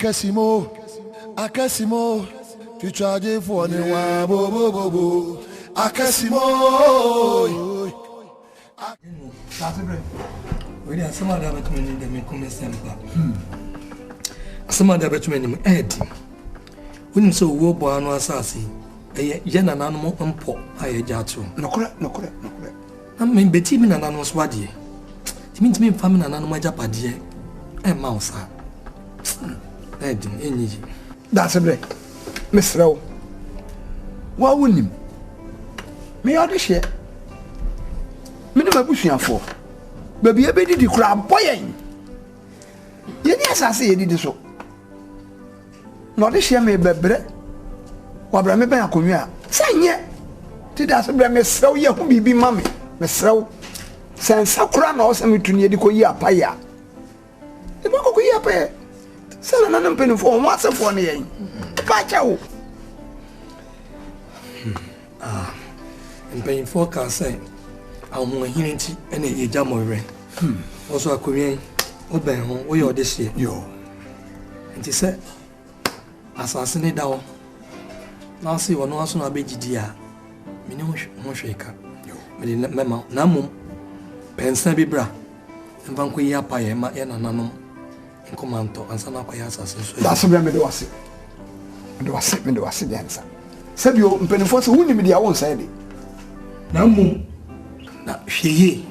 Akasimo, you charge for the one, bo. Akasimo. We are some other between them in common sample. Some other between them, Ed. When so woe born was assassin, a yen and animal and pop, I jatu. No correct. I mean, Betty and animals waddy. It means me famine and animal japadie. A mouse. Ed, any. That's a break. Miss Rowe. What wouldn't him? Me all this year. Minimum pushing for. Baby, I did the crab boy. Yes, I say, did so. Not this year, may be bread. What I remember, I come here. Say, yeah. Did I say, Miss Rowe, you will be mammy. Miss Rowe. Send Sakura or some to near the Koya Paya. The Mokoya Pay. Sell another penny for what's a funny. Pacho. And paying for car say, I'm more healing and a jammer. Also, a Korean, Oben, or your this year. Yo. And he said, assassinate down. Now see what no one will be dear. Minimum shaker. But in that memo, Namum, Pensa Bibra, and Vanquia Payema and Nanum, and Commando, and Sanakoya assassin. That's what I was it. Me do I see the answer. Said you penny for so wouldn't be the own side. Namum, now she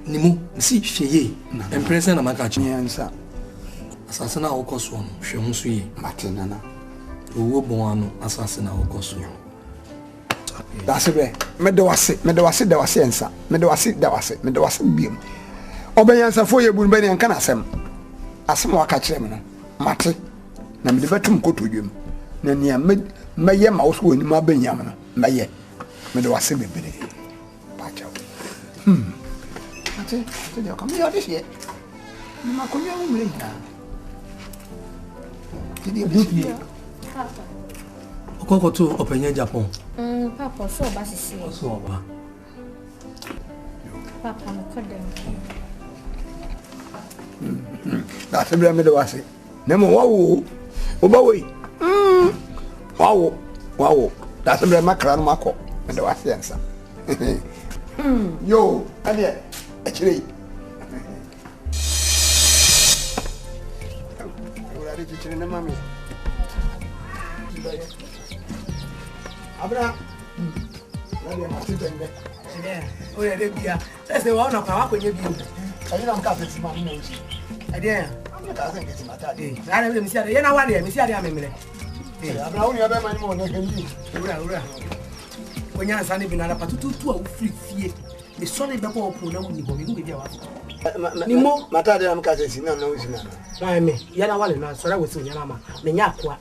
Nimu, see she, and present a macachi answer. Assassin our coswam, Shamusui, Martinana, who born assassin our coswam. That's a way. Me do I sit, there was answer. Me do I sit, beam. Obey answer for your Bunbany and Canasem. As some more catch them. Mate, na me the bedroom go to you. Nania made my mouse win my Benyamin. Maye, me do I see me billy. Pacho. Mate, you come here this year. My community. Did you do Papa? Okoko to open Japan. Papa, so basis. So, Papa, no condemn. That's a bit of a say. Nemo wow, Obaway. Wow. That's a bit of macron marco. And the was the answer. Yo, and yet, actually. Mammy. Abra. Oh, yeah, that's the one of our when you do. I don't have it, Mammy. I dare. I think it's my daddy. I don't even see the Yana one day, Miss Yammy. I'm only a man more than you. When you're standing in a patu free fear, the solid double open with you. Nimo, Matadi, I'm catching no noise. Why me? Yana one, so I was in Yanama, the Nyarko.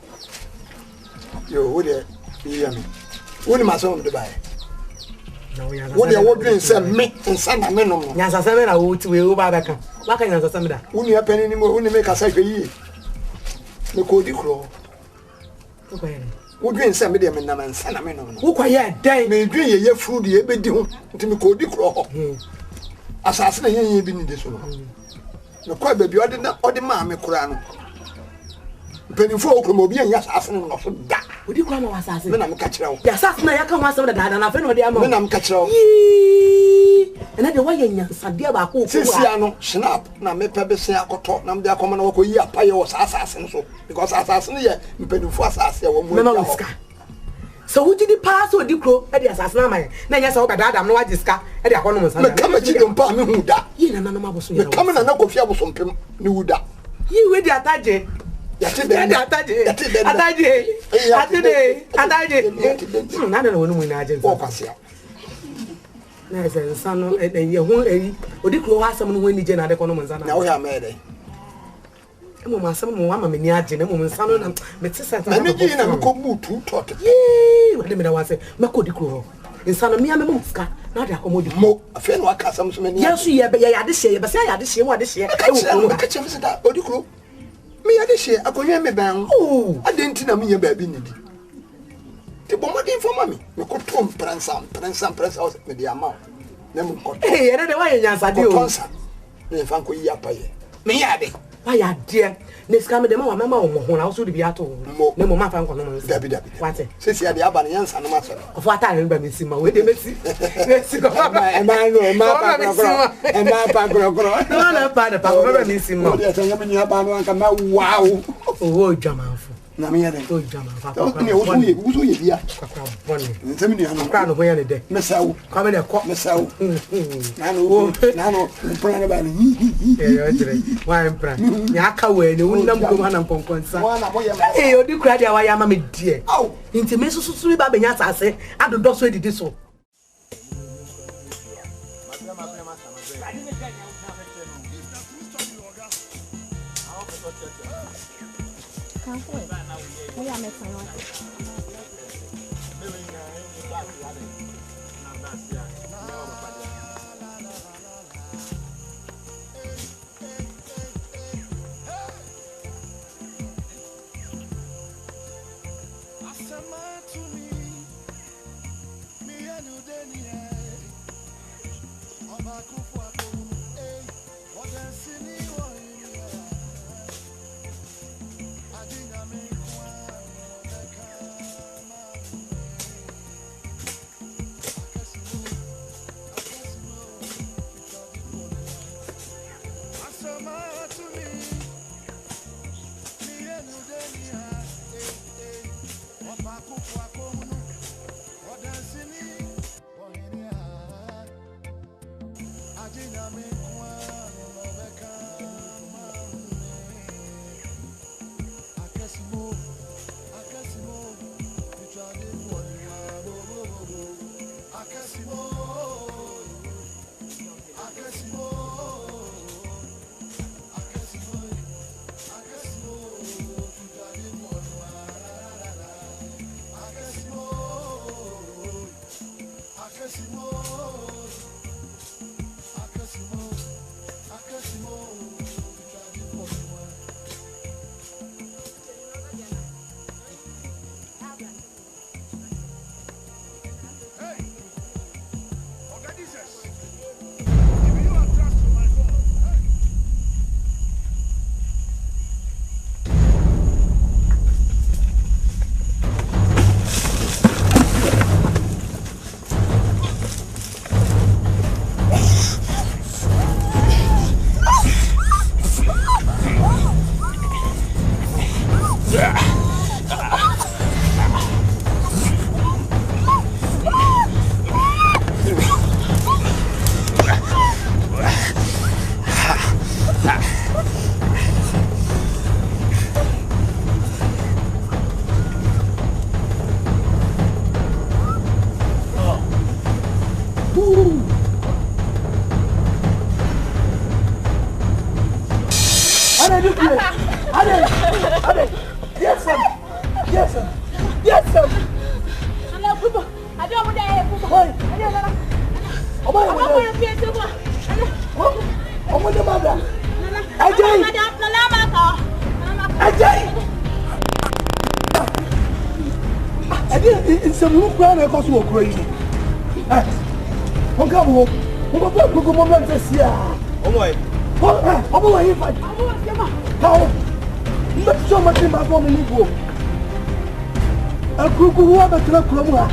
You would hear me. Wouldn't my son to buy? What they would drink some meat and some minimum. Nyansa Samena would will back. What can Nyansa Samena? Wouldn't you happen anymore? Wouldn't make us like a year? No cody crow. Would drink some medium and Naman Sanaman. Who quiet, die may drink a year food, ye be due to me cody crow. Assassination, you been in this one. No, quite baby, I did not order mammy crown. Penny folk will be an assassin of that. Would you come assassin? When I'm catching out. The assassin, I come out of the dad and I've been when I'm catching out. And I the way in Sadia, who Siciano, snap, now me pebble say I could talk, now they are coming over here, pay was assassin, so because assassin here, Penny for assassin, so who did the pass or the crow at the assassin? Now, yes, I got I'm not this car at the economist. Come at you, palm who that. You and another was coming and knock off your some new that. You with the attache. I don't know when I just walk us here. Son, you won't or the crow has someone when the general economist. Now we are married. My son, Mamma, Miniagin, and woman's son, and Mrs. I'm cold to talk. Yea, what did I say? Mako the crow. In San Mia Muska, not a commodity. Mo, a friend, what customs many. Yes, yeah, but I had this year, but I had this year, what this year. I will catch him that, or the crow. Me had this year, I could hear me bang. Oh, I didn't know me a baby. The bombarding for mammy, we could come, press out with the amount. Hey, I don't know why you answer you. If Uncle Yapaye. Me yade. Why ya dear? This come the mama when I also be at home. No more fan. Debbie. What? Since you had the Abanans and Master. Of what I remember Miss SIMA with the Messi. And my wow. Oh, Jamal. Namia, oh, Jamal. Crown away any day. Miss Out, come in a cock, Miss Out. Nano, why I'm praying. Yaka, the woman come and conquer. Hey, you cried away, I'm a dear. Oh, intimacy so sweet, Baby, I say, I don't do so. This so. So crazy. Kumawood. Kumawood this year. Oh my. Oh boy, if I. How? Not so much in my family. A cuckoo have a club.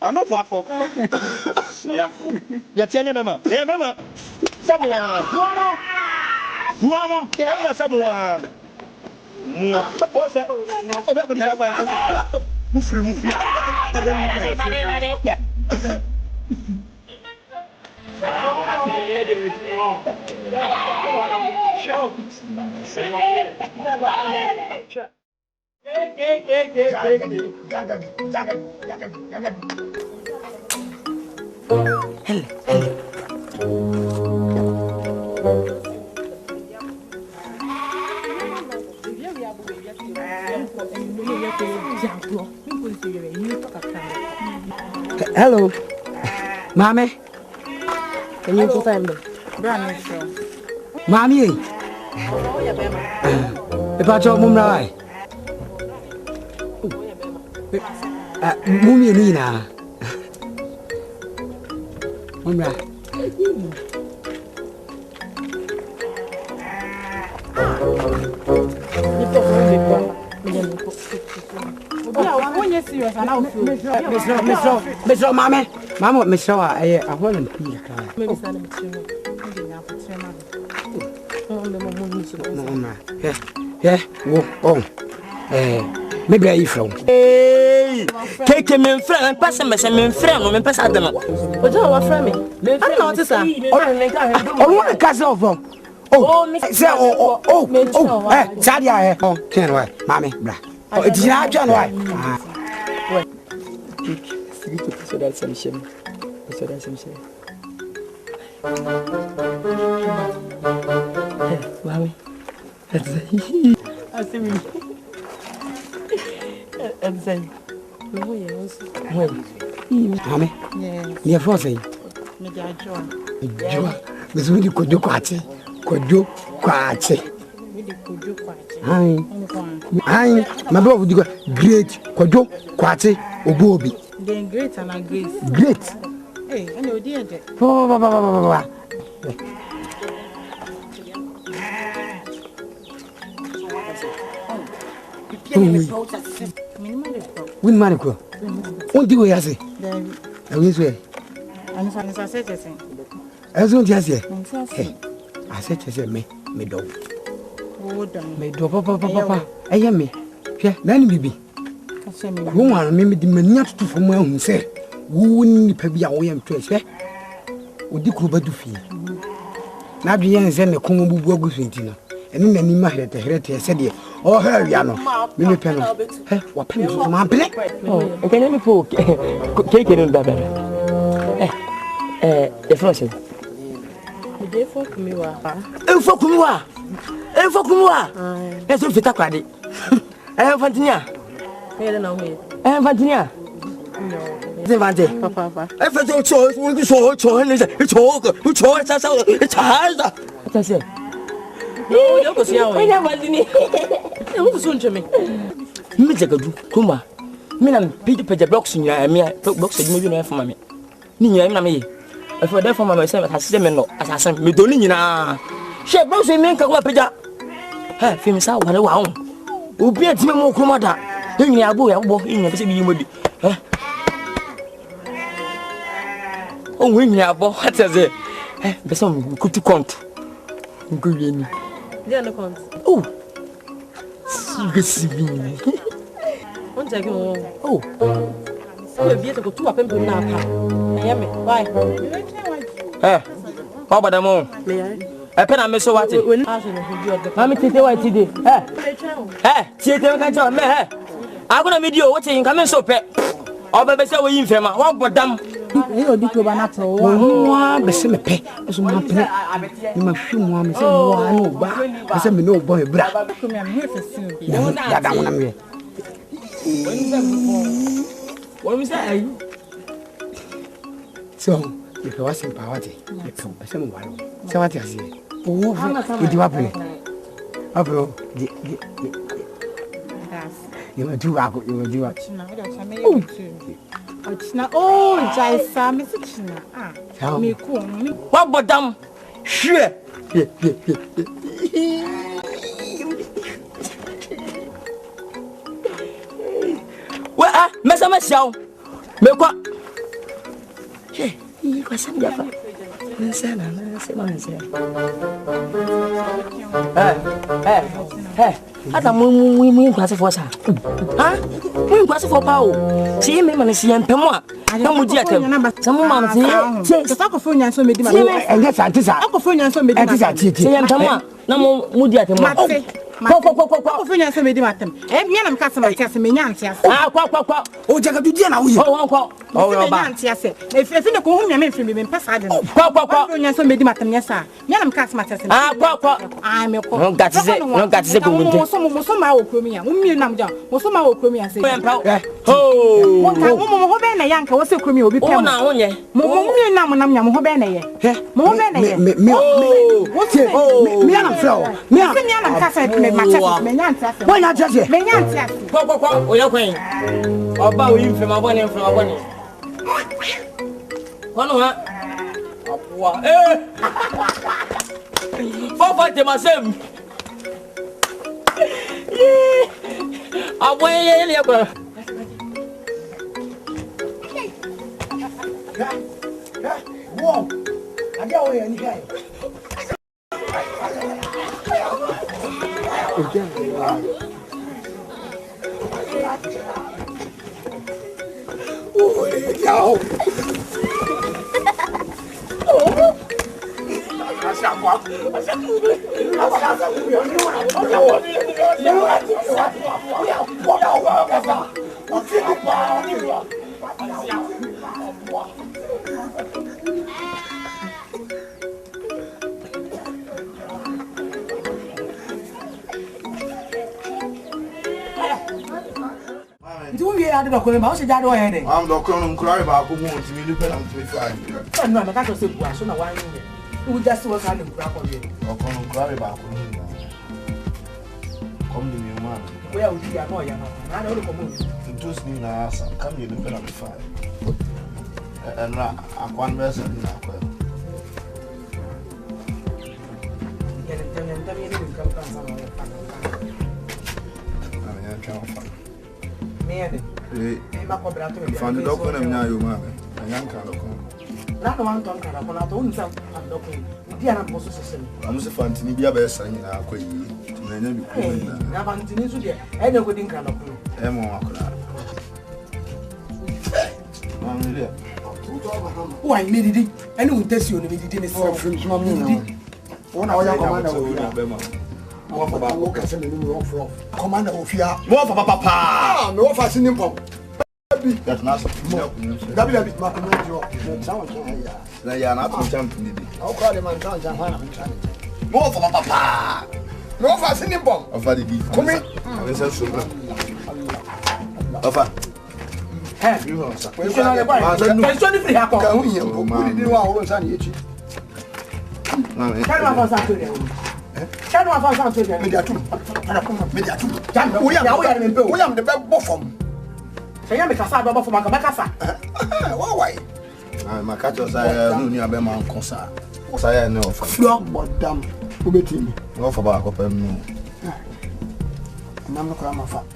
I'm not far from. Yeah. You're telling me, Mama. Yeah, Mama. Someone. Mama. Yeah, someone. What's that? Hello, Mommy. Can you find me? Mommy. If I talk, Mum, right? Mummy, Nina. Mumra. Miss Mamma, Mamma, Miss Shaw, I want to be maybe I from. Take him in front and pass him as I'm in front of him. Pass at them. But I was from me. I don't know what to say. Oh, what a castle of them. Sadia, oh, ten away, Mammy, blah. Oh, it's not John White. So that's some shame. So that's some shame. Mammy, that's it. I see me. I'm saying, Mammy, you're forcing. Joa, Miss Winnie could do quite. Kwadwo kwache. Ai, my brother do great Kwadwo kwache obobi. Then great and a grace. Great. Hey, I know dear. Win Mariko. What do we say? I will say. And I said the same. As soon as I said to me dog. Me dog, papa. I am me. Yeah, then baby. Who are maybe the maniacs to from my own say, who wouldn't be a way and trace, eh? Would you could do feel? Now the ends and the Kumawood goes with dinner. And then any matter the heritage said, oh, her, Yano, Mimi Penny. What pennies from my black? Oh, okay, let me poke cake in the the first. For Kumawood. For Kumawood. That's what you talk about it. I have Fantinia. Fantinia. No, Papa. I felt so choice, will be so choice, it's all good, choice, it's hard. What I say? No, you go see how I am. I want to soon to me. Mr. Kuma. Minam Peter Peter boxing, I mean, boxing millionaire for me. Nina, me. I for that for myself as a man, as I sent me Dolina. She brought me in Kawapeja. Hey, famous out one wow. Who be at Memo Kumada. In your boy, in your city, you would. Oh, when you are both, what is it? The song could to count. Good in. They are no count. Oh, see me. One second. Oh, so be able to go to a pimple now. I am it. Bye. Eh, how about the moon? May I? A pen and miss what it. I'm a titty white today. Eh, theatre can tell me. I'm going to meet you watching coming so pet. Or baby, so we infirm. One but damn. You do banana. One, the same pet. As one pet. You must shoot one. I said, no boy, bra. I'm here for soon. That one I'm here. What was that? So, if you was in poverty, you come by some while. So, what I say? Oh, you do up here. Up you will do. You will do what? Oh, Jaisa, Miss China. Ah, me cool. What but damn? Sure. Well, Massa myself. Make what? You got some different. Hey, ada mu kwase for sa. Ha? Mu kwase for pa o. See me man see empem a. Na mu di atem. Samu man see. Se fa ko fo nyan so medi ma. Enye santi sa. Akofo nyan so medi ma. Enti sa tie. See empem a. Na mu di atem. Akofo nyan so medi ma atem. E bia na mka sama tia se menya antia. Ah kwa. O jaga du dia na wo ye. O kwa. O ba. Antia se. Efi ne ko hu nya me mfimi me mpesa ade no. Kwa. Akofo nyan so medi ma atem nya sa. Bia na mka sama tia se. Ah kwa. Ah me ko. No gatise ko wonte. Mo ma wo kromi ya. Mo mi nam ja. Mo so ma wo kromi ya se. Ho. Mo ho be na yanka wo se kromi obi pem. O na wo nye. Mo mi nam nya mo ho be na ye. Mo ho be na ye. Me ana flow. Me ana kasa me matcha me nyanta se. Boy na tese. Me nyanta. Kwa. O ya kwen. Oba o yimfe ma bone mfra bone. Kono ha. Apua. Fofa te masem. Aboy ye le kwa. Wow. Adia o ye ni kai. Oh, yo. Do we have the document? How's the dad or anything? I'm not going to cry about who wants me to pay them to be fine. No, I can't say why. So now why who just was having crap on you? I'm going to cry about who. Come to me, man. Where would you are? I don't know. Just need to ask. Come here to pay them fine. And I'm one person in that way. Find the document now, you man. I am kind of not one tongue. I told him I'm document. Dear, I'm supposed to say, I'm just fancy be a best sign in our quay. Now, I'm to be a no good in kind of crew. Oh, I made it. I know test you. We didn't see French. One hour, commander. Commander of Fia. More for Papa. No fascinating pop. That's not W. They are not champion. I'll call him and more for Papa. No fascinating pop. Of what did he come in? I was so good. Of have you heard? There's only 3 happen. You are always on each. Can I find something? Media 2. We am the best bottom. Say, I'm a cassava for my Macassa. Why? My catchers are near Bema Nkansah. Say, no, for damn, who bet him? No, for back up and no.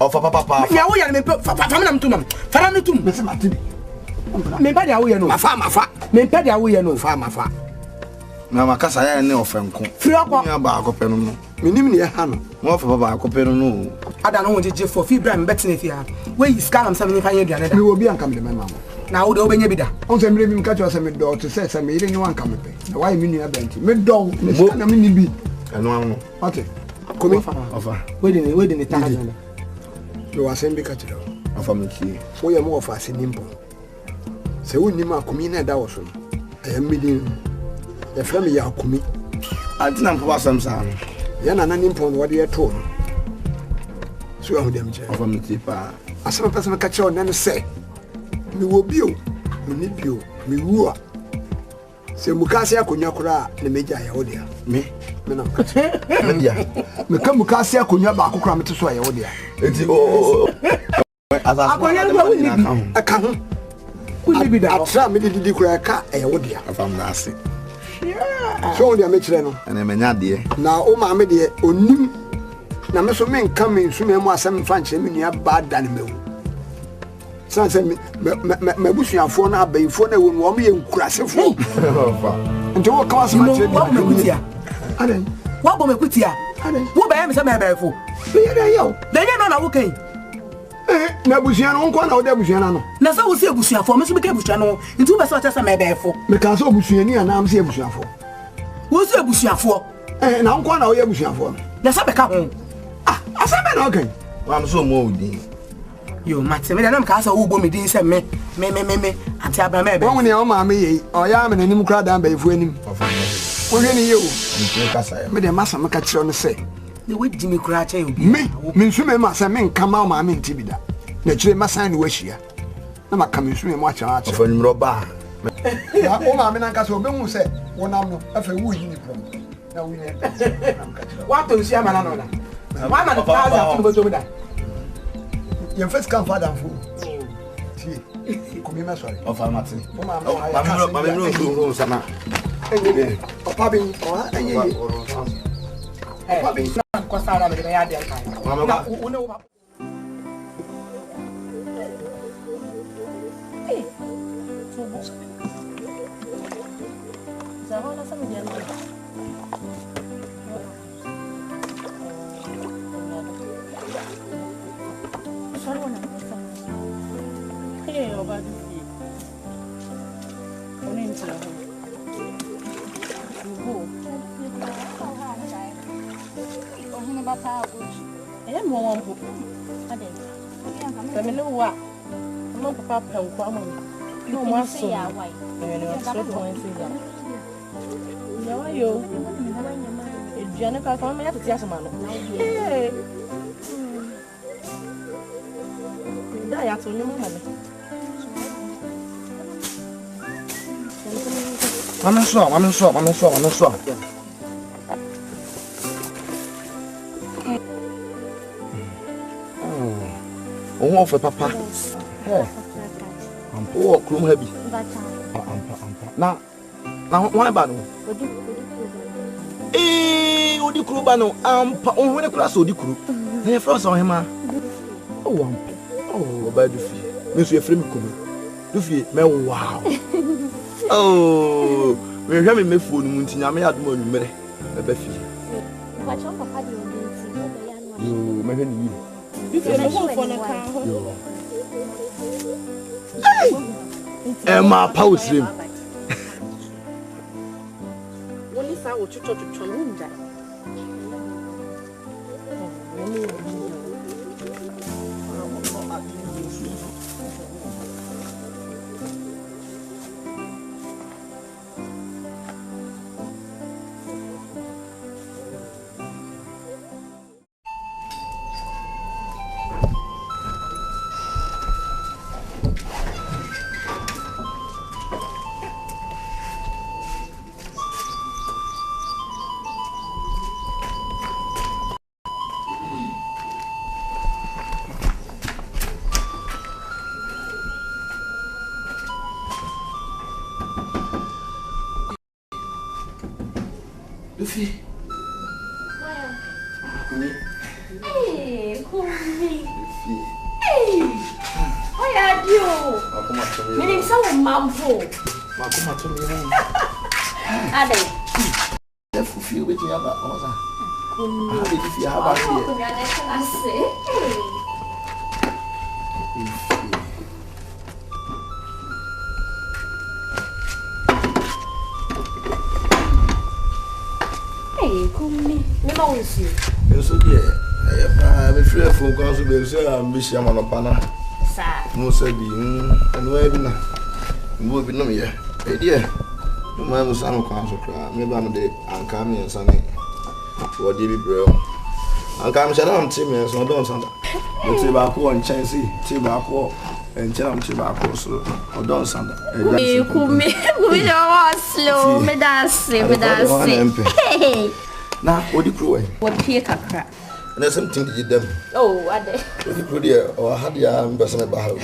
Of Papa. Yeah, we are to them. Farm to Miss Martin. Maybe I will know. Farmer. Maybe I will know. Farmer. Na makasa ya ne ofenko firi akwa ya ba akopɛ no minim ne ha no mo fa ba akopɛ no ada no wonje for fi bra mbetene fi ha we scan am 75 aduane da we obi anka me mema na wo de obenya bi da on se mire bi mka cho se me do to se me ire ni wan ka me pe na why me nua benti me do me ska na me ni bi ano ate komi ofa we de ni ta jo do asem bi ka chiro ofa me tie wo ye mo ofa se nimpo se wonni ma komi na da wo so e mmidi e fra me ya komi anti na mpo asem sa no ya na nimpo no wo de to no so ahu dem je ofa me tie pa asem pese me ka chiro na ne se mi wo bio mi ni bio mi ruwa se mukase akonya kura ne meja ya wodia me na mkache meja me ka mukase akonya ba akokura mete so ya wodia enti o akonya no wo ni bi aka ho wo ni bi da atra me didi kura ka ya wodia afam na ase so wodia me kire no ene menya de na o ma me de onim na me so me nka me nsuma mu asem fa nche me nua ba da ne mewu sanse me busuafo na abayifo na wo mo ye nkurasefo nti wo kawas ma che wo me kutia aden wo bo me kutia wo ba me se me bayifo be ye yo de ye no na wo kan na busuan no nko na wo da busuan no na sa wo se busuafo me so be ka busuan no nti wo ba se o se me bayifo me ka so busuani ana am se busuafo wo se busuafo na nko na wo ye busuafo na sa be ka ho asabe na okay wa so mo odi yo mate me na mka sa wo bo me din se me ati abama ebe won ne o ma me yi o ya me nanim kra dan bayifu anim wo hwe ne ye o nti ka sa me de masa me ka kire no se ne wadi me kra cha yo me nsume ma sa me nka ma ma me nti bida na kire masa ne wahia na maka me nsume mu a cha ofa nimro ba ya o ma me na nka so obehu se wonam no afa wu yi ni prom na wu ne wa to nsia ma na no na wa ma no pa za to beto da your first come father fu ti komi ma sorry ofa mate o ma ma me no sana o pa bin o enye pa bin ko sa na me ya de kan mama ba Zahona sama dia ni. Hey, oba di. Oni ntira ho. Ugo. Ohun ba ta oji. Mo won po. Ade. Tami no wa. Mo papa pe nkwa mo. No mo aso. Ya wai. No so to wan se ya. No yo. Eduane ka ka me ya tete asoma no. Eh. Da ya to nyum male. mama so oh ofa papa ampo krum ha bi na wan ba no odi kru ba no ampa ohwe ne kura so odi kru na ye frost on hema oh ampo oh ba du fi me so ye frem kru du fi me wow oh me hwa me phone mu ntinya me adom anumere me ba fi Ba cho papa di odinti go be ya no. yo me hwa ni If you no for na ka ho. Emma Pausrim. Woni sa wo chucho nda. Luffy. Hey, Kumi. Hey. How are you? Meaning so mamfo. Makoma to me. Ade. The fufu with you about oza. Kumi. How did you have about Oh, Kumi, I say. Hey, come me wants you. And so, dear, I'm afraid for council, I'm Miss Yamanopana. Sir, No, sir, and where will be no here. Hey, dear, no man was some council cry. Maybe I'm the Ankami and Sunny. For David Bro. Ankam shall not see me as no don't Santa. But tobacco and Chansey, tobacco and Cham tobacco, so or don't Santa. you could me slow, me dance. Hey, now, what do you crew? what pick a crap. And there's something to them. Oh, what the? What do you crew or had the ambassador Bahal?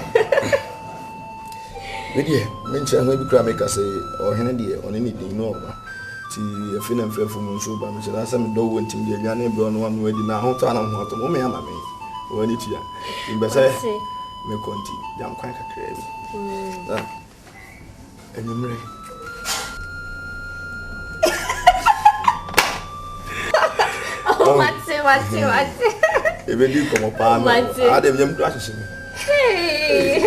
Media, mention maybe Kramaka say or Henry or anything no. See a fin and fair from so by Mr. Assam do went to the Ghanaian brown one wedding now, hot on what to me, mamma. When it's here, in Bessa, me conti, young quite a crave. And you marry. Oh, what's it? If you come upon I had them glasses in me. Hey,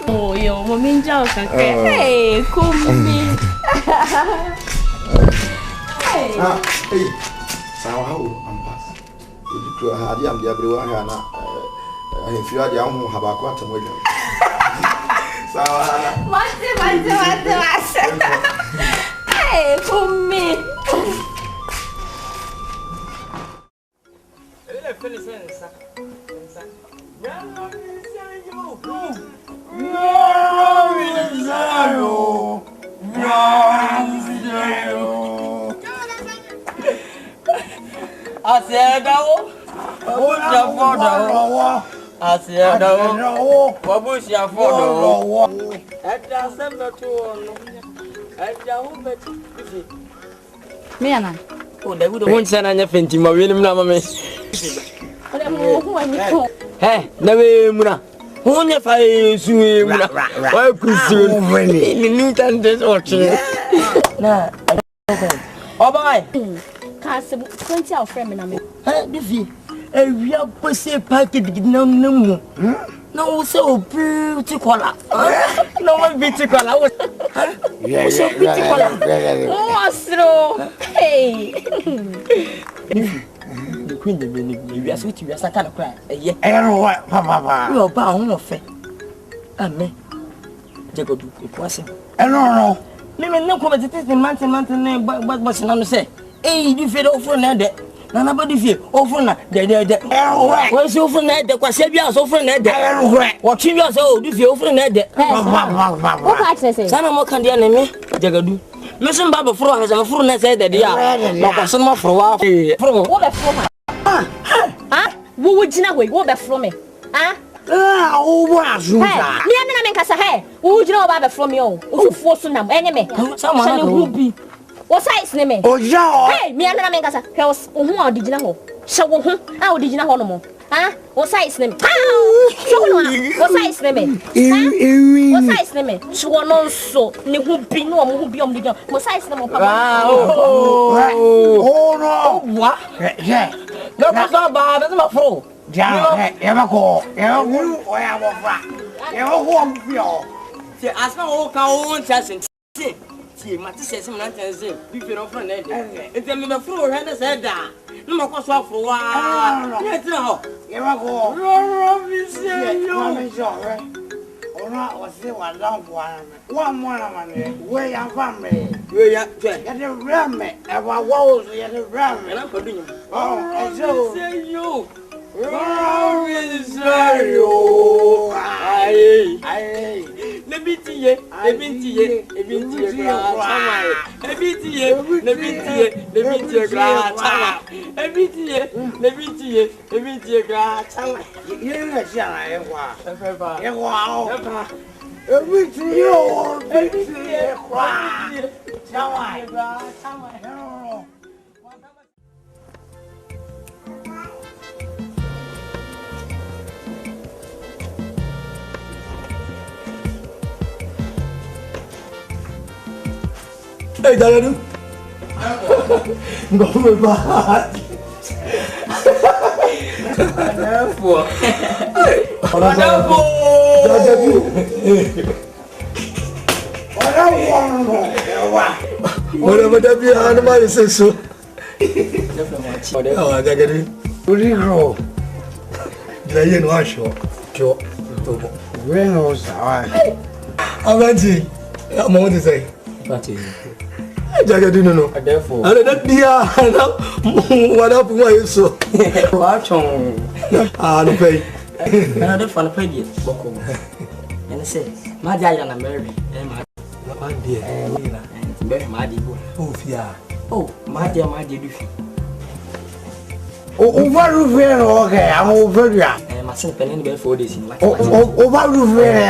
oh, yo, woman, hey, come me. Hey, so how I'm past. You had young everyone, if you had young, have a quarter with them. what's Hey, come me. I said, I said, what was your photo? At the summer Me and I. Oh, they would have sent an effect in my William Lamame. Hey, never Muna. Only if I swim, I could soon win in the new tenders or chair. Nah, oh, bye. Cast 20 of friend and me. A real pussy packet, no, so beautiful. No one beautiful. Yeah, so beautiful. Oh, hey. The queen of the sweet, you are some kind of cry. Yeah, I don't know what, Papa. you are bound of it. And me, Jacob, it wasn't. I don't know. Maybe no comment the mountain, but what's none to say. Hey, you feel over another. Nobody feel over the what's over the Quasabia, over the what you are so, you feel over the Son of Mokandia, Jagadu. Listen, Baba Fro has a full net said that they are not some more for a while. What from me? Ah, what would you know? What from me? Ah, oh, what? Me and Nkansah, hey, who would you know about from you? Who forced them enemy? Someone who be. What size name? Oh, yeah. Hey, me and Nkansah, was who did you know? So, how did you know no more? Ah, what size name? What size name? What size name? So, no, so, you who be no one who be on the job. What size name? Oh, no. What? Yeah. No, that's not bad. That's my fault. Yeah, ever go. Ever go. I am a frat. Ever go. As my old cow chasing. See, my sister, nothing. Be your friend. It's a little fruit, and I said that. No more cost for a while. Let's go. Ever go. Oh, no, was it one long one money. Where your family? Where you get a ram, ever walls, get a ram. and I'm putting you. Oh, and so Say you. Let me see it. Hey, Darren. Go with my heart. Whatever that be, animal is so. Oh, I got it. What do you know? They ain't sure. Sure. When was I? Asante, I'm going to say. Party. Jaga do no. Therefore. I don't dia. What up why so? Watch on. Ah, no pay. Another fun pay. Boko. And say, my dad and Mary. My dear. And my dear. Oh, yeah. Oh, my dear, Over okay, I'm over here. And my son penny bed 4 days in like over again.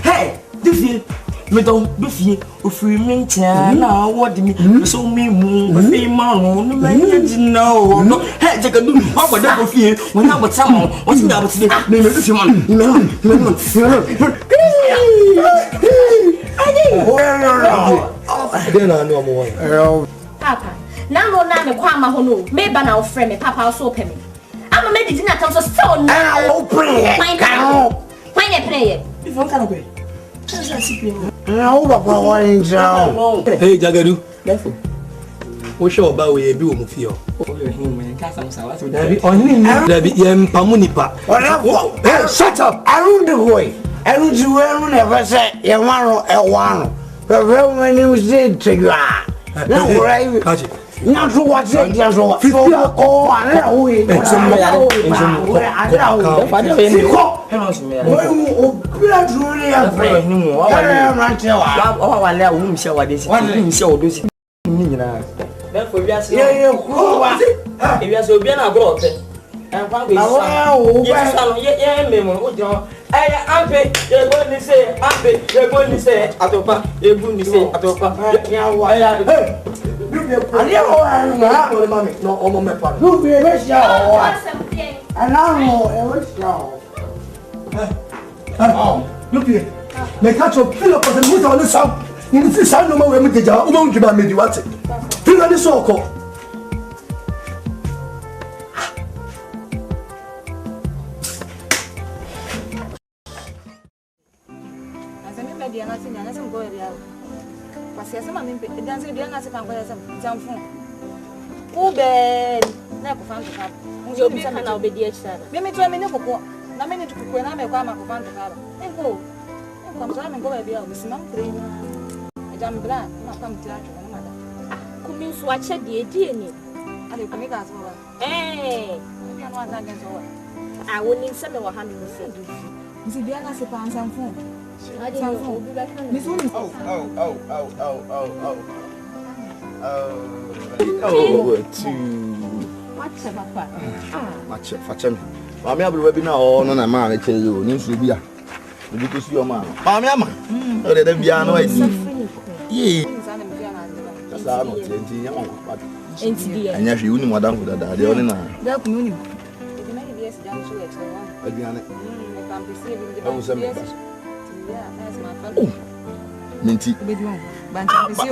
Hey, Duffy, Madame Duffy, if we maintain now, what do me so me moon, a female, no, hey, take a new papa that fear when I was someone, what's the other thing? Then I know more. Papa, now no name Kwama Hono, maybe now frame me, Papa so pay me. I'm a medicine that comes to stone now. When you play it, if one can obey. No, Papa, why ain't you? Hey, Jagadu. Therefore, what show about we do Mufio? Hey, shut up! I don't do way. I don't do well, never say, you want a one. But when you said to you, no, right? Not to watch it, just what? Oh, I know it. Look here. Make catch up, fill up the meat on the south. In the sound no more, we make a job. Won't give me what? Fill on the soul. Mami abu be na o no na ma na che yo ni nsu bia obi ko su o ma mami ama o de bia no ai ye sa no tenti ya o pa enti dia anya hwe uni madam ko dada de oni na da ku uni e bi ane o se me minti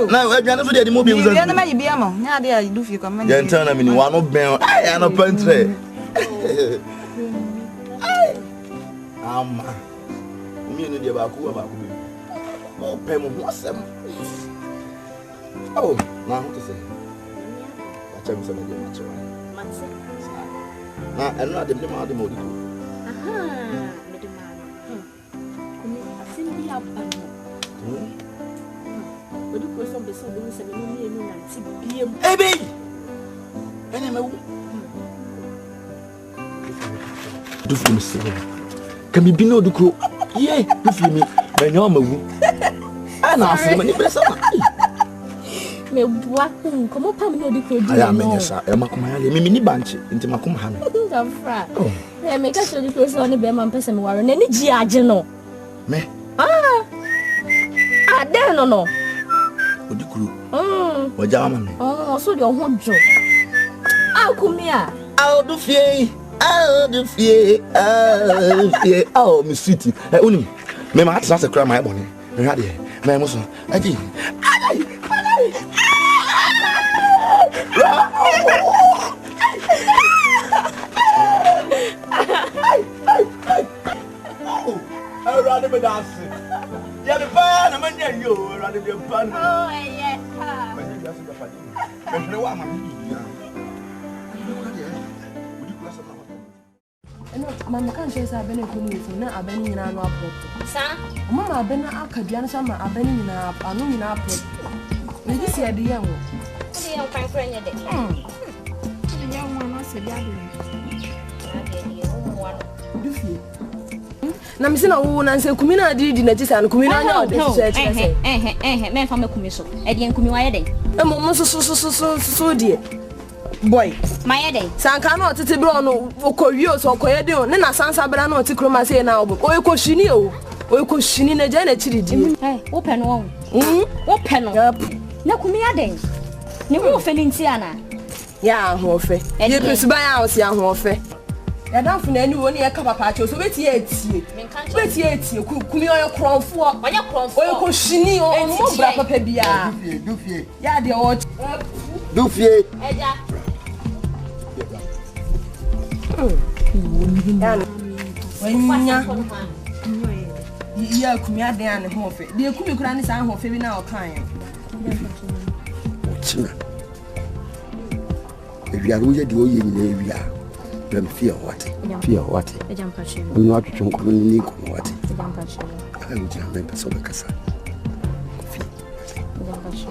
na e bi ane so de mo bi uza na ma bi ama nya de a du fi ko ma ya na mini wa no ben ai na pantre ama mi no de ba ku bi o pe mo wasem oh na ho to say acha mi se me de macho na eno ade me ma de mo di ko aha me de ma kumi asimbi abano odi ko so be so be se me ni enu na ti biem ebe ene me wu do film se kan bi no do ko ye do film me nyo ma wu ana afi me ni presa ma me bua kun komo pam no di ko di aya me nyesa e makoma ya le me ni banche nti makoma ha me ngafra e me ka so di ko so ni be ma mpese me ware na ni ji age no me ade no odikuru waja ma me so di ohun jo akumia do fie oh me sweetie unim me ma atsa se kra ma ebone me hwa de me mo so aji das. Ya de pa na manya yo, ra de pa. Oh, yeah. Manya ya so da fa. Me wa ma mi ya. Mama can't say I've been a community, not a benny in our port. Sir? Mamma, I've been a Cadian summer, I've been in our know in our port. Maybe see the young one. See, I'm fine for any day. The young one, I said, na misina wo na nse kumi na di na tisa na kumi na nya de so me fa me kumi so e de kumi wa ye den e mo so die boy ma ye den sanka na otete bro no okowie so okoye den ne na sansa bra na oti kroma se na obo oyikoshini oyikoshini na je na chiri di wo pe no wo pe no na kumi ya den ne wo fe linti ana ya ho fe ye pesuba ya o si ya ho fe ya dan fu na ani woni ye ka papa acho so beti etie kumi oyo kronfo oyikoshini o mo bra papa bia dufie ya de o dufie eja wanya ya kumi aden ane ho fe de kumi kura ni sa ho fe bi na o kan china ewia ro ye de o ye ni ewia dem fear what eja mpachi no atwetwe nko ni ko what eja mpachi ai u jina me peso be kasa eja mpachi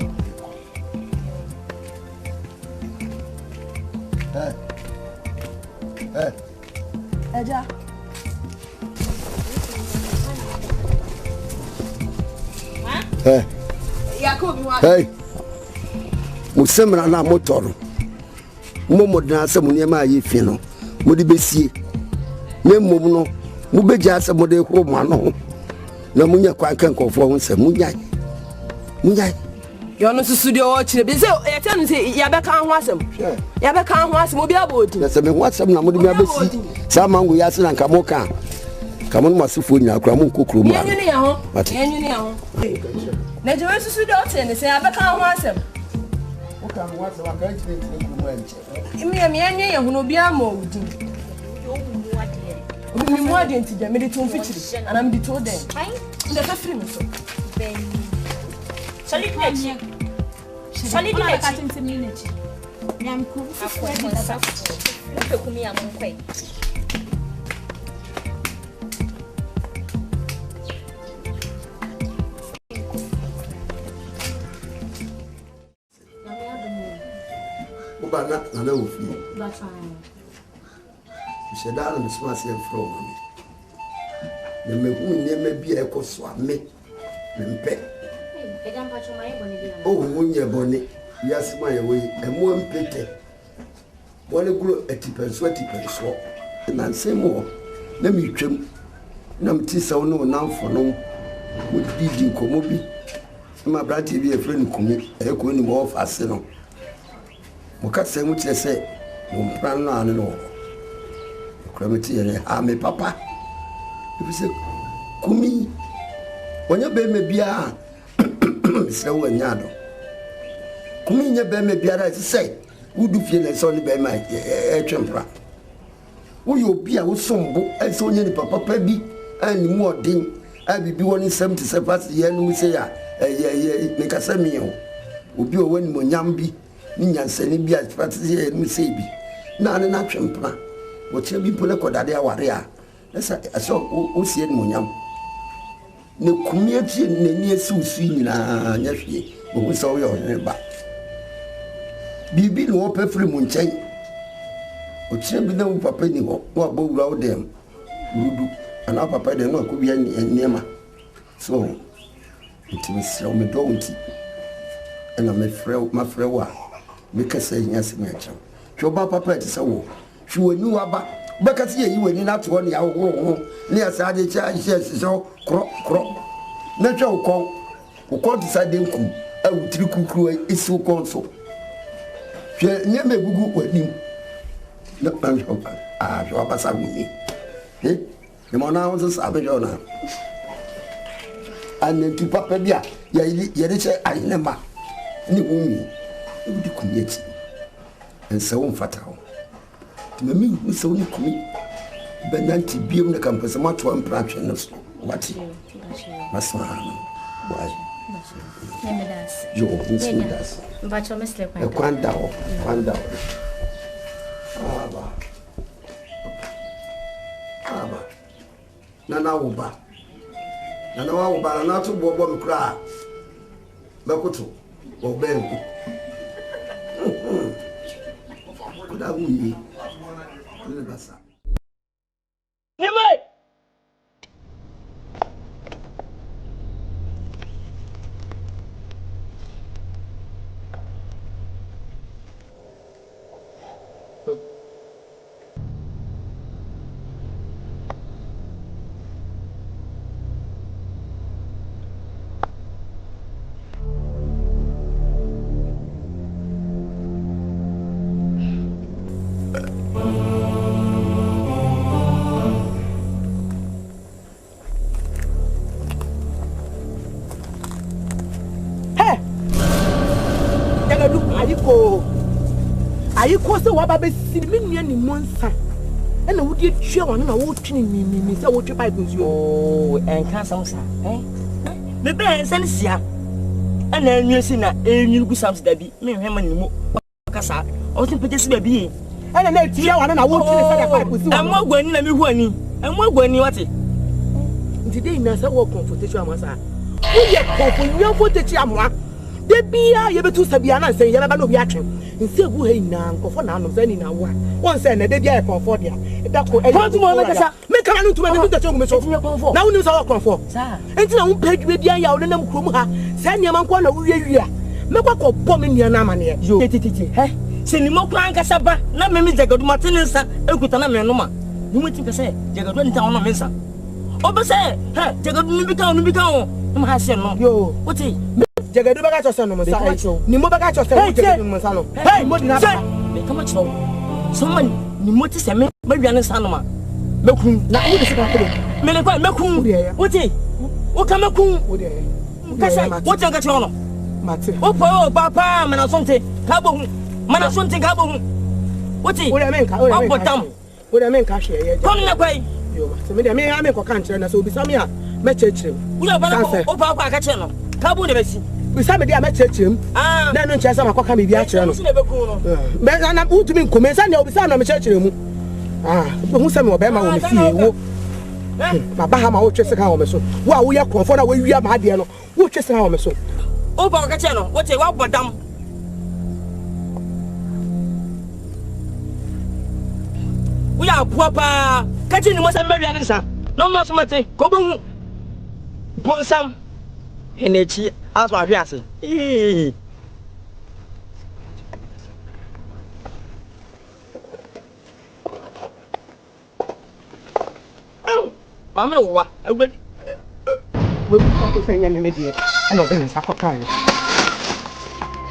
eja Yakobi wa hey musemra na motor mo dina asem niam ayi fi no mo di besie me mom no mo beja asem mo de ho ma no na munya kwan kan kofo ho se munya yo no susu de o chire bi se e tanu se ya be kan ho asem obi abodi na se me ho asem na mo di me abesi sa mango ya se na nka mo kan kamo no masifo nya akra mo kokro mu yenyu ne ya ho na je we susu de o tene se ya be kan ho asem o kan ho asem aka chire chire ko mo enche me yenyu ye ho no bi ama odi obi mi mo ade ntija me de to mfichiri ana me de to den nda fa free me so ben solid nechi nyamku fufu edi safu wo kumi ya mo kwai na ofi that's fine sheda na misma se from me me hu ne me bia ekoso ame me mpe eja mpacho ma ye boni bia o munye boni yasima ye we emo mpete wole gulo etipenso na nsemo na mitwem na mtisa wo na mfo no mo didi nkomo bi ma brati bi e friend kumi e ko ni mo ofase no mo ka se mu tire se mo mpran no ane no krameti ye ha me papa ibi se kumi wonya be me bia se wo nya do kumi nya be me bia da se wudu fie na se oni be ma twempra wo yo bia wo sombo e se onya ni papa pa bi ani mu odin abibi woni 77 ye no se ya ye me kasa mi o obi o wani mo nyam bi ni nyansani bi atfati ye no se bi na ne na twempra wo che bi pole kodade aware a esa so o sie ni mo nyam ne kumie tie ne ni esi usu nyina nya hwie o so wo yo ne ba bibi no pe firi mo nchen o che bi na wo papa ni ho wo abowura wo dem rudu ana papa de no ko bia niema so ntimi sɛ o me do nti ana me frɛ wa me kasa nya se me acha hwe ba papa ti sɛ wo hwe wani wa ba bɛka se yi wani na to ne ya wo ne ya sa de cha hye so kro na hwe wo kon ti sa de nkum a wutiri kukuru isi wo kon so hwe nye me gugu wani na ban hwe hwe ba sa wuni ne mo na wo sa be jona anenti papa bia ya de che ayine ma ni wumi udi kunyeti ense wo mfata ho timami nse wo ni kumi benanti biem na kampese mato ampratwe no so Wati. Masma. Why? Nemedas. Yo, who does? But you must sleep. Quando. Aba. Nana uba. Nana uba na to bobo me kra. Bekoto. Obengu. Kuda wuyi. Ile basa. Nimai. Ayi ko se wa ba be siri me nua ni monsa e na wo die twa wa na wo twini mi se wo twa pipe nsuo oh Nkansah sa me be ensan sia ana enyu si na enyu gu sams da bi me hwema ni mo kasa o tin pete si ba bi ana na tia wa na wo twini se da pipe nsuo ammo gwani na me hu ani ammo gwani wate nti dey na se wo comfortation amasa wo ye comfort fo techi amwa de bia ye betu sabia na nsen ye baba no bi atwen nse gu he na nkofo na anom sani na wa won se na de bia e comfort dia e da ko e me kama no tuma me tu techi ogume so na woni so wa comfort sa enti na wo pedwe bia ya wo na mkrom ha se niam nko na wo wiawia me kwa ko bom nia na amane ye tititi he se ni mo kwa Nkansah ba na me jagadu matene nsa ekuta na me no ma ni mo ti pese jagadu nta wono me nsa obese he jagadu ni bi kan ma ha se no yo oti jagadu baga chose no msa ni mo baga chose no jagadu no msa no hey mo dina ba me kama chiro so man ni mo ti se me wiane nsa no ma mekun na wo de sika ko me le kwa mekun oti o ka mekun kasa wo ti nka chiro no mate o po papa mana sonte ka bo mana sonte ka bo oti wo de menka wo de menka hwe ye kom na kwai yo se me de me ame ko kan chire na so obi sam ya me chechire wo ya bana o papa ka chire no ka bo de besi bisa me dia me chechirem na no nche sama kwaka me bi a kire no be na utumi nkome sa na obisa na me chechirem hu se me obema wo me fie wo baba ha ma wo twese ka wo me so wo a wo ye konfo na wo wia ma ade no wo twese ka wo me so o ba ka kire no wo te wa bodam wo ya bua pa ka kire ni mo se me wia ne sa no no so mate ko bo bonsam enechi aso ahwe ase mama wa we ko senya ne die ana o den sa ko kan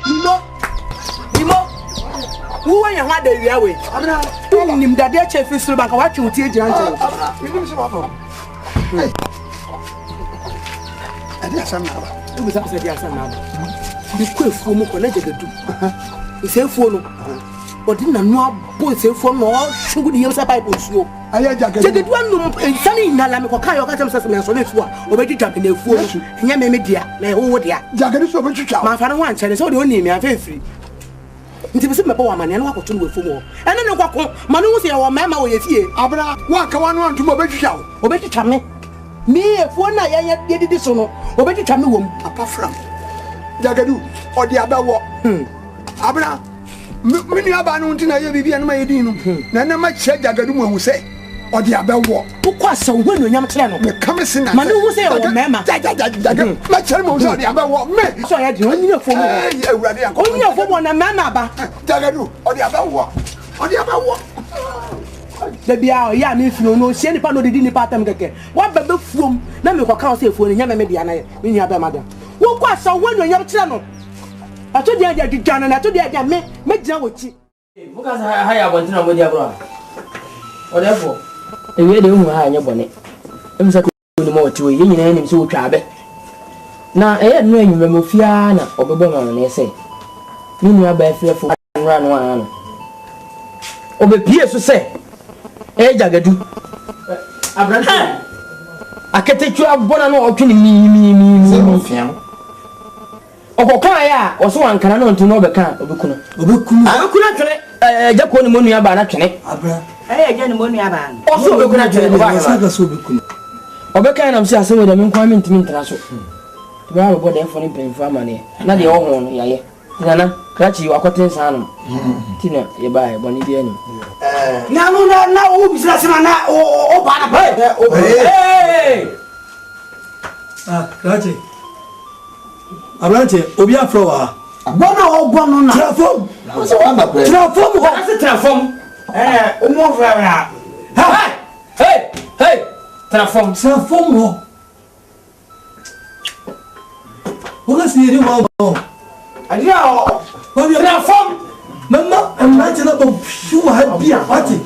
imo wo wanya hwa da wia we abna nim dade a che fisuru banka wa twe utie gira nche nim se ma fa ade asam na ba du bisa se dia asam na ba bi ko efuo mu ko na jagadu ise efuo no odi na no abo ise efuo no shugu di yemsa pipe nsuo aya jagadu anu insani na la me ko kai o ka tem se me so na efuo obedi twa na efuo no nya me dia na e wo dia jagadu so obetwitwa ma fa no wan chere so de oni mi afefiri nti bisi me ba wa mane na wakoto no efuo mo ene ne kwako ma no hu se wo mema wo ye fie abra wa ka wa no antum obetwitwa me me efuo na ya didi so no obetwitwa me wom apafram jagadu odi abawo abra mini aba no ntina ye bibia no ma ye din no na na ma kire jagadu mu hu se odi abawo ukọ asaw ho no nyam kire no me kam se na ma no hu se wo mema jagadu ma kire mo se odi abawo me so ya di oni efuo mo ewurade akọ oni efuo mo na mema ba jagadu odi abawo da bia o ya me fino no sie nipa no didi nipa atam keke wa bebe fuom na me ko kan se fuo ni nya me dia na ye me nya ba ma da wo kwa sa wo no nyam kire no ato dia dia gigana na ato dia dia me gina wo chi mu ka sa ha ya bontina mo dia bro o defo ewe de hu ha anya bone em sa ko ni mo ti wo ye nyina ni so wo twa be na no enwuma mo fia na obebo ma na ese ni nua ba fiafo nra no ano obe pie so se jagadu abrante Aketetua bona no otwe mi. Se mo fiam. Okokan ya o so wankana no ntu no obeka obekunu. Obekunu twene Jako ni mo nua ba na twene. Abra. Eje ni mo nua ba. O so obekunu twene ba. Saga so obekunu. Obeka na msi asem we de me nkwa me ntimi ntara so. Ba ba boda efo ni penfa mane. Na de ho no yaye. Nana krachi wakoten sanu. Tina ye ba e boni bi ani. Na no na o bisira sema na o ba na ba. Hey! Ah, krachi. Abrante, obi afro wa. Bona o gbono na. Trafom. So wa ma pre. Trafom ho. Ase trafom. O mo fra. Hey! Trafom ho. Oga si ri wa o. Adia o. Trafom. Mama, imagine na bo shu ha bia. Ati.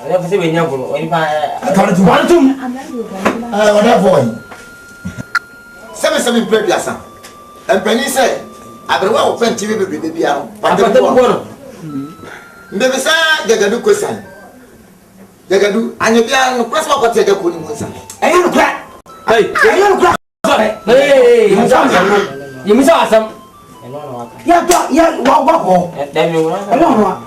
Ya fese we nya bolo. Oni ba Quantum. What boy? 7 play biasa. Empeni say abrewa o pen TV bebe bia no. Patete ko no. Mbebe sa gagadu kosan. Gagadu anya bia no kwasa ko te gakoni mo nsa. Ayo no kra. Hey, Yimisa asam. Ya wa ho.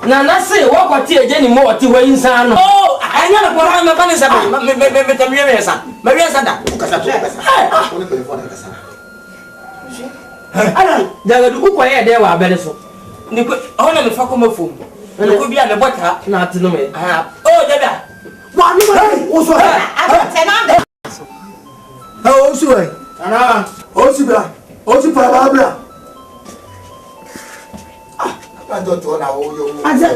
Na say wa kwati eje ni mo oti hwa insa no. Oh, anya no kwa ma bani sa me tamye sa. Ma wi sa da. Kasa. Oni telefone kasa. Ana Gagadu ko ye de wa abere so. Ni ko ona me fa ko mafom. Ni ko bia me bota na atino me. Oh, dada. Wa ni ma o so. Tenande. O so e. Ana, o si bra. O si pa bra. Adoto na wo yo. Aja.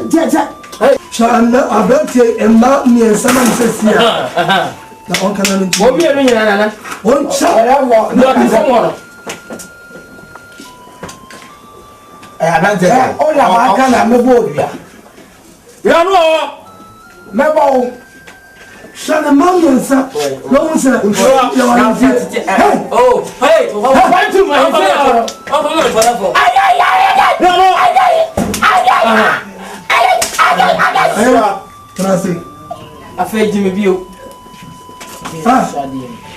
Shana abante emma mi ensama msesia. Na on kana nti. wo bi enu nyina nana. On cha. No ti fo mo no. Abante ka. O la ba kana mebo odua. Ya no. Mebo. Shana mando nsa. No nsa. Ya wa nti. Oh, hey. Why to my friend? Oh, no, for. Trasi. Afa jimi bio.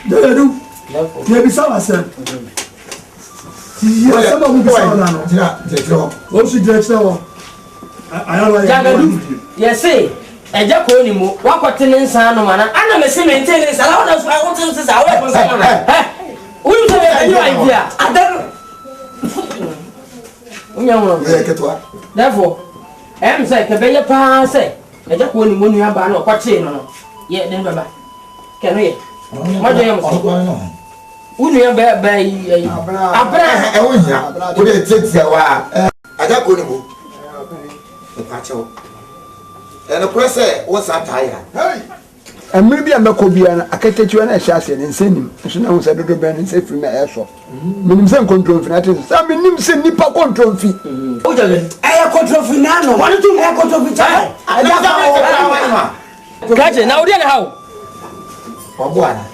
Dedu. Ye bi sawa se. Ye sama mu bi sawa na no. Tira. O su dire tsawo. Ayala ya. Gagadu. Yes say. Eja ko ni mo. Wa kwete ne nsa no mana. Ana me se maintain nsa. La wona so I want to say I want to say. Unu se be any idea. Adan. Unya wono. Ye ketwa. Therefore, say ke be ye pa say. Eja ko ni mo nua ba na kwete no no. Ye den baba. Ke no ye. Ma jo ye mo. Unu ye be abra. E wonya. Ko de tetia wa. Aja ko ni mo. Pacho. And the press was a tire. And maybe I'm a Kobian, a Katetu and a chassis and send him. So now said the band and say from my airshop. Minimum control for that is some minimum nipper control fee. Air control for nano. What do you air control for time? Catch it now, then how? Wabwana.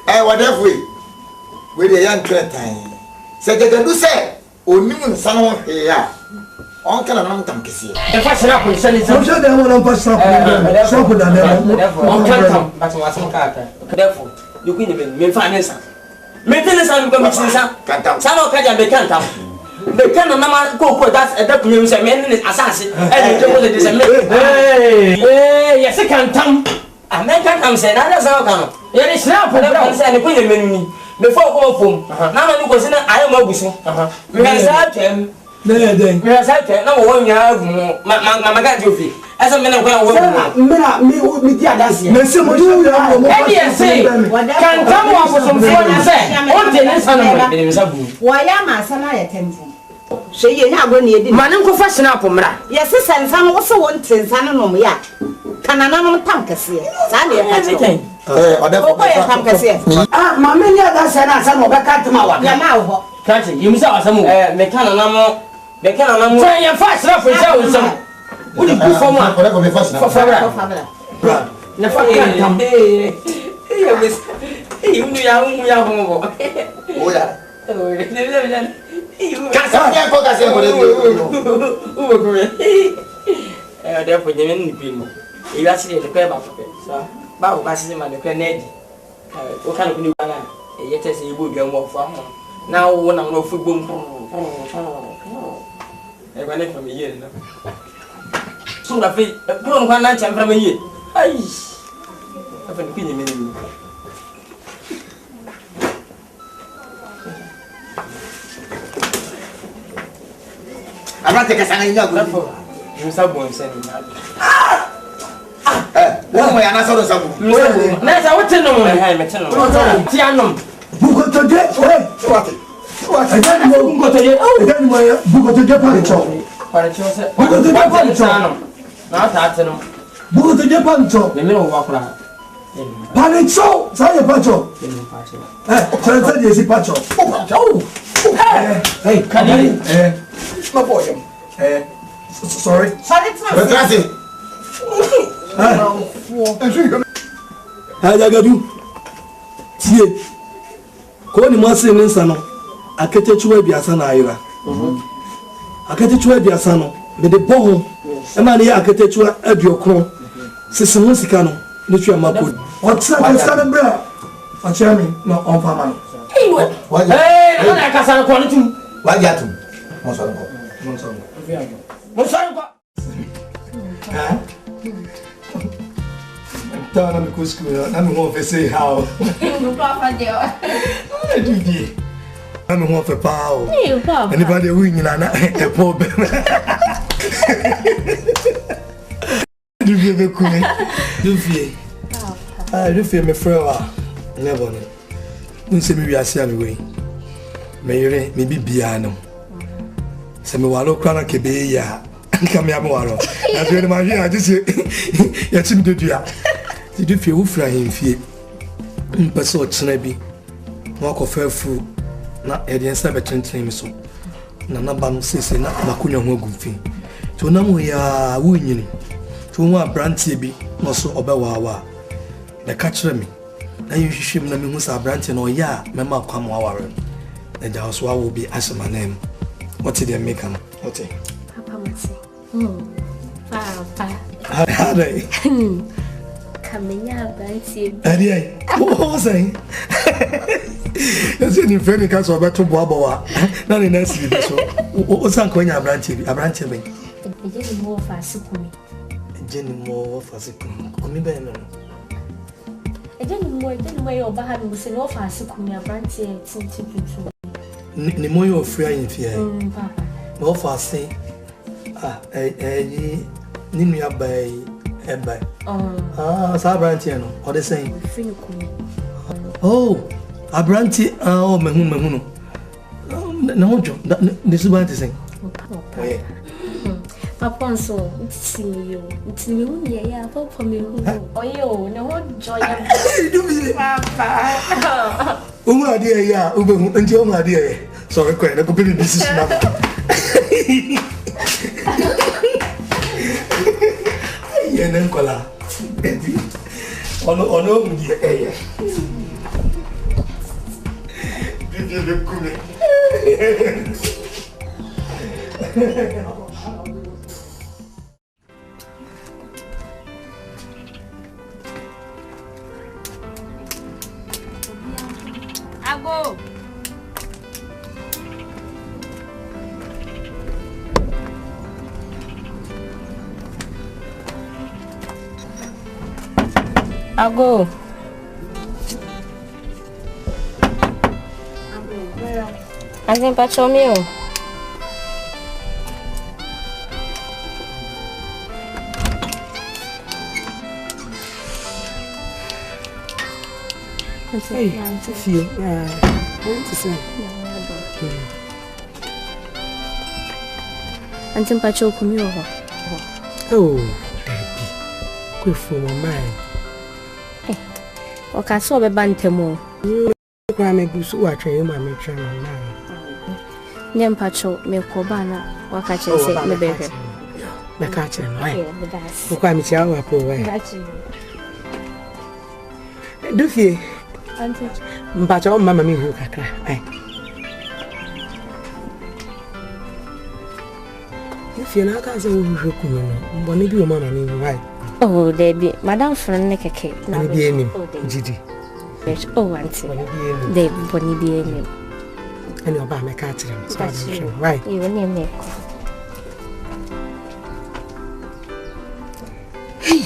Whatever with a young time. Said they can do say, or new someone here. On can an uncle see. If I should have said it's I'm sure they want to pass up. But was no character. Therefore, you couldn't even make finance. Maintenance and commission. Some of Kaja they can't come. They can't go that's a document and assassin. And you yes, I can't come. A man can't come say, I don't know. There is now for them and say, put me before go home. Now you consider I am a bushel. We have him. No, one you have my country. As a man of me, Say, can come up with some fun and say, why am I son? I attend him. So you're not going to man professional for me. Yes, and some also want to son of me. Can I not tank us here? Sunday, everything. Ah, Mamma, that's an some of a cat to my now. Country, you saw some mechanical. They can't try and fast enough for some. Would you put for one? Whatever be fast enough. Never come. You knew home. Oh, yeah. Therefore, you didn't be. You actually the crab up. So, Babu Bassim and the Kennedy. What kind of new one? Yet, as you would go more from now, when I'm no football. I went from a year. So I feel don't want lunch from a year. I haven't been a minute. I'm not taking a sign. You someone sending me. One way, and I saw the sub. Let's I want to know my hand, Tianum. Buko to get what? I don't know. Buko to get. I don't know. Buko to get pancho. Buko to get pancho. Not that. Buko to get pancho. The middle walk around. Pancho. Say pancho. Translate this pancho. Hey, can you? My boy. Sorry. Sorry. Agagadu. Tie. Ko ni mo se ni nsa no. Aketechuwa biasa na ayira. Aketechuwa biasa no. Me de boho. E ma ni aketechuwa aduokron. Sisi mo sika no. Ni twa mako. Otsa kesa me bra. Acha mi no on fama no. Hey, na kasa ko ni tum. Wajatu. Mo so ko. Ah. Tana me kusku na me ho fe say how. No papa deu. I do di. Na me ho fe pa o. Ei, papa. Anybody win na na e problem. Du vie me kuni. Du vie. Ah, du vie me frère wa. Never no. Unse me wiase am we. Me yere me bibia no. Se me walo kra na kebe ya. Nka me am walo. Na so de ma hwe a dise. Ya chim de dua. Ti du fie wo fra hemfie. Mpese o chena bi. Wa ko fafu na e de nsa betenten mi so. Na naba no sese na makunyo ho agumfi. To na mo ya wo nyini. To ho abrantie bi no so obewawa. Na ka kire mi. Na yihwehwem na me hu sa abrantie no ya mema kwam aware. Na ja so awo bi asema na em. What did they make am? What? Papa mati. Papa. How they? Kamenya abrantie. Adi. What was saying? That's any friend can so beto boaboa. Na ni nasi bi so. O san ko nya abrantie be. Ejeni mo fasikumi. Ejeni mo fasikumi. Kumi be no. Ejeni mo yo ba ha bi se no fasikumi abrantie tinti pitu. Ni mo yo free infia. Papa. No fasi. Ni nua bai eba. Sa abrantie no. O de say. Oh, abrantie mehunu no. Na hojo. Ni suba te say. Papa so ntimi hu ye ya papa me hu. Oyo na hojo ya. Papa. Umu ade ya, ubehu nti umu ade. Sorry ko na ko bi business na. Yene nkola. Ono mu di eye. Bibi le kume. Ago. Ago. Azem pacho meu. Hey, feel. Yeah. What to say? Azem pacho comigo. Oh, baby. Go for my mind. Oka so be bantemo. Kwa me gusu wa twen ma me twen na. Nyem pacho me ko bana waka chense me bebe. Me ka chen mai. Kwa me chia wa po wa. Du fie. Auntie. Mpacho mama mi hu kakra. Ai. Du fie na ka se wo hwe kunu no. Mbo ne bi o mama mi hu ai. Oh, Debbie, Madam friend ne keke. Na bi enim. Jidi. Oh, auntie. They bonny be in him. And your bar, my cat. Right. You will name me. Hey!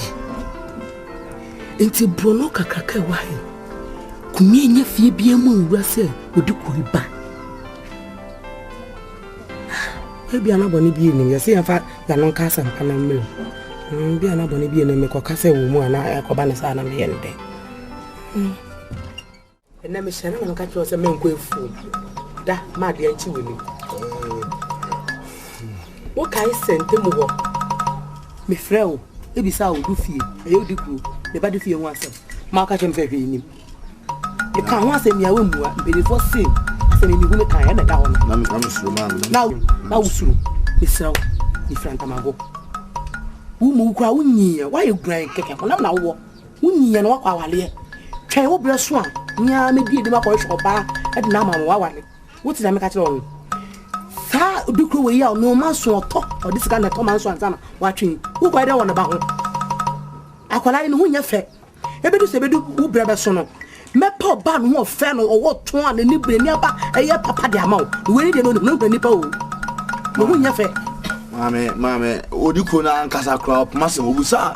Into Bruno Kakaka wine. Kumenya fie bia mu wura odi kuriba. Ebi anaboni bi enim ye se afa ya no Nkansah mpana mmelo. Bi anaboni bi enim ko kase wo mu ana yakoba ne sa na me yende. Ena me share na ka tro se me nko efu. Da ma de anchi woni. Wo kai sente mu ho. Me frɛ wo ebi sa wo du fie. E odi ku ne ba du fie ho asem. Ma ka chem fe hwe enim. E kan ho asem ya we mu a be for sin. Asem ni hu me kan ya na da ho. Na me suru man. Na usuru. Misraw. Ni franta mago. Wo mu kwa wonyi why you grind keke ko na wo. Wonyi na wakwa awale. Twen wo bre so a nya me die de makọ shopa e de na ma wa wale. Wo ti na me ka kire wo. Sa dukro we ya no man so to o dis kan na to man so anza na wa twen. Wo kwa de wo na ba ho. Akwala ni hu nya fe. Ebedu se bedu wo bre be so no. Me pa ba no ho fe no wo to an ni bre ni aba eye papa de ama wo. We ni de no no ni pa wo. No hu nya fe. Mame, odiko na Nkansah crop, masem obusa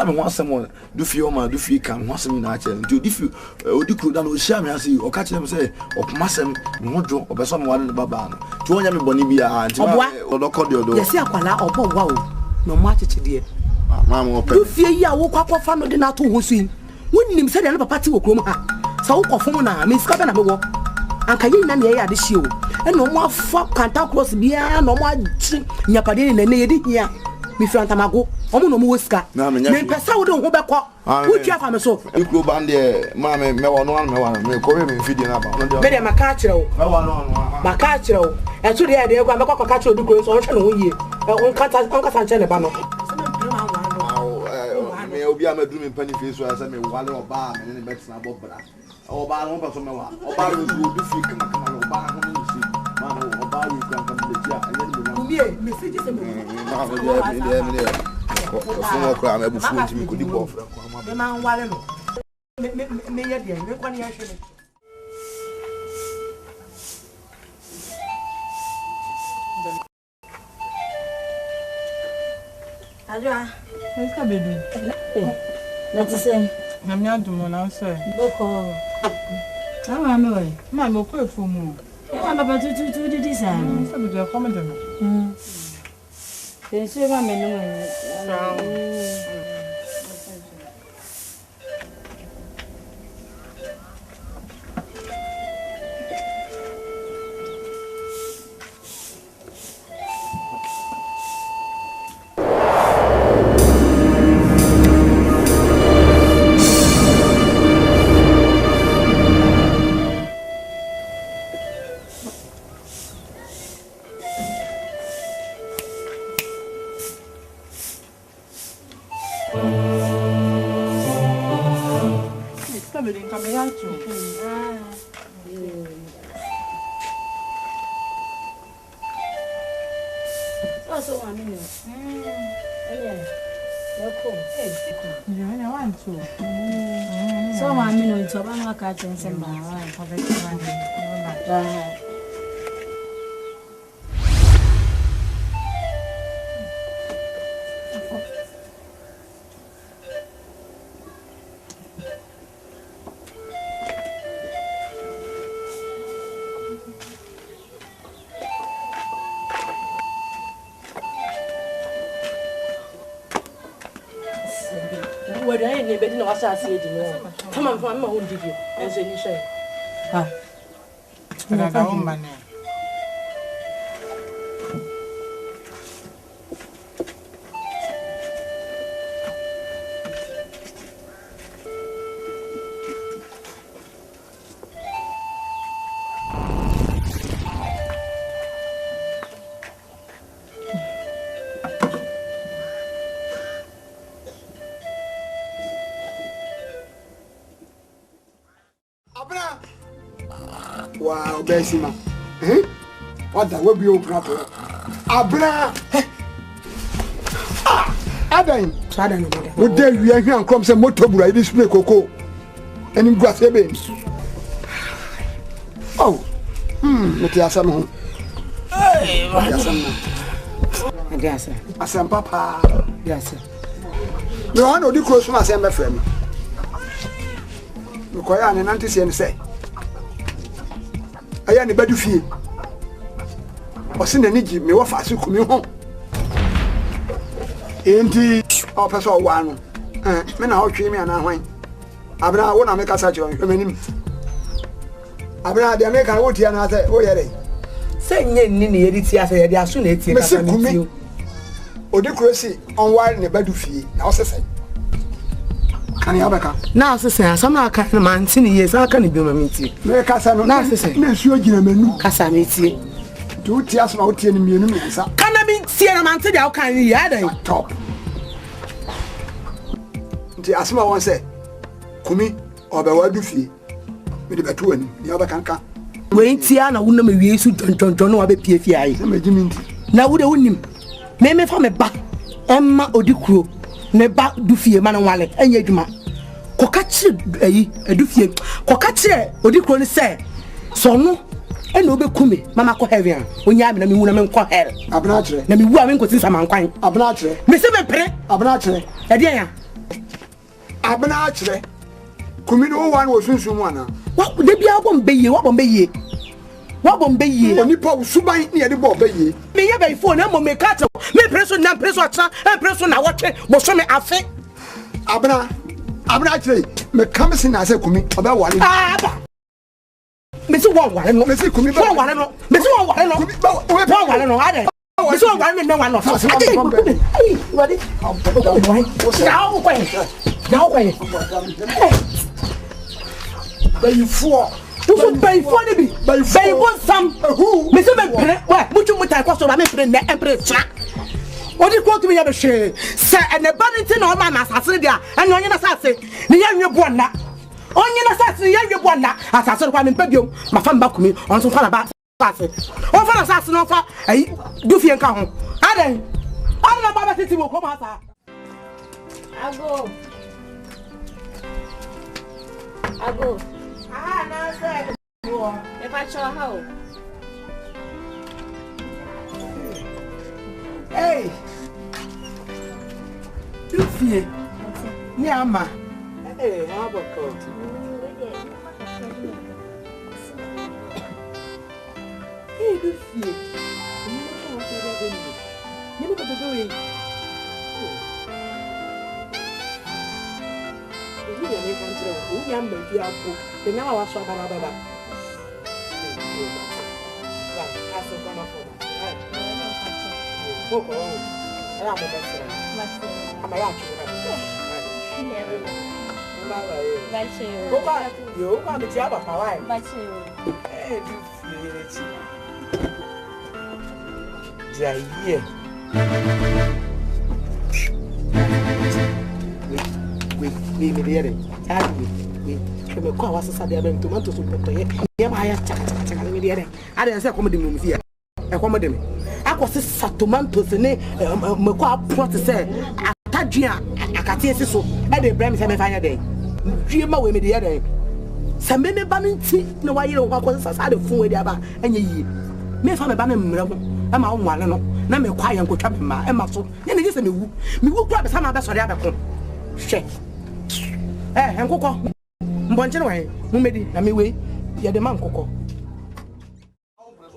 me wasem do fie o ma do fie kan wasem na ache. Nti odifi odiko da no hia me ase o ka kire me say opmasem me hodo obeso me wale baba no. Ti wonya me boni bia nti Donko de odo. Yesi akwala obo wa o. No ma acheche de. Mama ope. Do fie yi a wo kwakwa fa no de na to ho suin. Wonnim se de na papa ti wo krom ha. Sa wo kofo na me sika be na me wo. Anka yi na ne ya de hie o. E no mo afa kanta cross bia no mo achi nyapade ne ne yedi hia mi franta mago omo no mo wosika me pesa wo de ho bekọ wo twa fa me so iklo bande mama me wo no me ko me fidi na ba me de maka kire wo me wo no maka kire wo e to de ya de kwa me kwa ka kire odukro so hwe no ho yie Nkansah nche ne ba no me obi amadu me pani fe so asa me wale oba me ne bet na bobra oba no pa so me wa oba ro du fi kama oba ho no si mama oba wi kan kan de tia ayen me kumie message se me me fun okra me bu fun ti mi ko di bo fra ko ma me man wale no me ye de me kwa ni ya hwe Ajwa, esta bedu. Let's say. Na minha duma na so. Boko. Ah, me oi. Ma me ko efumu. Ah, baba tu di sa. Sabe do como de me. Penso ma me no. So I mean, it's a one catch and some Where I ain't been no assassin. Come on, my own video and say you say. Ah, I don't man. Wow, SIMA. What the will be your proper? Abra. Adan. Sada no. Would there we are here and come some motor display cocoa. Any grass, baby. Oh, Metiasam. Yes, sir. Papa. Yes, sir. No, I know the cross from my friend. Koya ne nante se ne se aya ne badu fie o se na nigi me wo fa se kumi ho enti o pese o wa no me na ho twe me ana hwan abna wo na me kasa che o hwemanim abna de me kan wo tia na se wo yere se nye ni ne yedi tia se yedi aso na etie kasa me tio o de krosi on wa ne badu fie na o se se kan ya beka na asese asam na aka na manti ni yes aka ni bi ma menti me kasa no na asese na suo gina manu kasa metie tu tia so na o tie ni mienu mensa kana menti na manti dia o kan ni ya dan top nti asema won se kumi obewadu fie me de betu ani ni obeka we ntia na wona me wie su tontonton na wa be pie fie ayi na me gimi nti na wo de wonim me fa me ba emma odikuro ne ba du fie ma no wale anya adwuma koka kire ayi adu fie koka kire odikuro ne se so no e na obekumi mama ko heaven onya me na me wu na me nko hell abna kire na me wu a me nko tinsa man kwan abna kire me se be pere abna kire e de ya abna kire kumi no wan wo sunsun mu ana wa de bia bom beye wa bom beye oni pa usuban ni e de bo beye me ye be phone na mo me ka me preso na preso atra preso na wote bo so me afe abna kire me kam sin na se kumi oba wale aba me si won wale no me si kumi won wale no me si won wale no won wale no ade me si won wale no wan no wadi ya o kwen bayi fo so bayi fo ni bi bayi fo sam me se me pere wa mutu mutai kwa so ba me pere na empre tra odi ko tumi ya be hwe se ene baniti na o ma na asase dia ene onye na asase ni ya nwe buona onye na asase ya nwe buona asase kwa me mpabiom ma fa mba kumi on so fa na ba asase o fa na asase no fa ayi du fie nka ho aden na baba titi wo ko ma sa ago na se wo e pa cho ha o hey du fie ni ama how about cold hey du fie ni mo ko wa se ni mo ko do yi ni ya me kan tire wo ni am bi apo te na wa so baba baba wa aso kama fo ko ko era mo ba sira ama ya chu vai ser ko ba yo ko am ti aba pa wa vai ser du fie ti dia ye we there we me ko awasa de abem tomato so potoye ye ma ya chaka me there ade se ko mo de me fie e ko mo de me akosi sa tomatoes ne me ko aprot se atadua akate esi so e de brem se me fanya de dwie ma we me there se me ba me nti na wa yire wo akosi sa de fun we de aba anya yi me fa me ba me mmra ho e ma wo nwale no na me kwa ya nkotwa me ma e ma so ne ne se me wu kura be sa ma be sori abeko hwe nkoko mbonche no we mumedi na mewe ye de man nkoko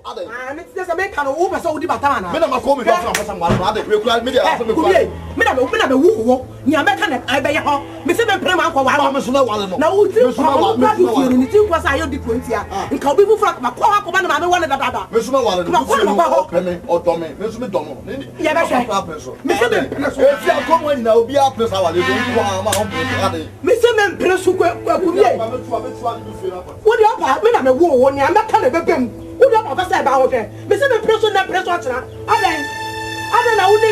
ade me tse se me kan wo pese wo di bata na me na mako me do pese ngwale no ade we kura me dia so me kwa me na me wo ni ameka na ai be ye ho me se me pere man kwa wale me so na wale no na wo ti ko ma ni ti kwa sa yo di 20 a nka obi fu fra ma kwa ha ko ba na me wale da da me so me wale no ko ma kwa ho me o do me so me do no ye be hwe me se me e fi akomo ni na obi a pese wale do kwa ma ho pese ade me se me pere su kwa ku ye wo di apa me na me wo ni ameka na bebem who don't officer about her. Mister me preso na preso atena. Aden na woni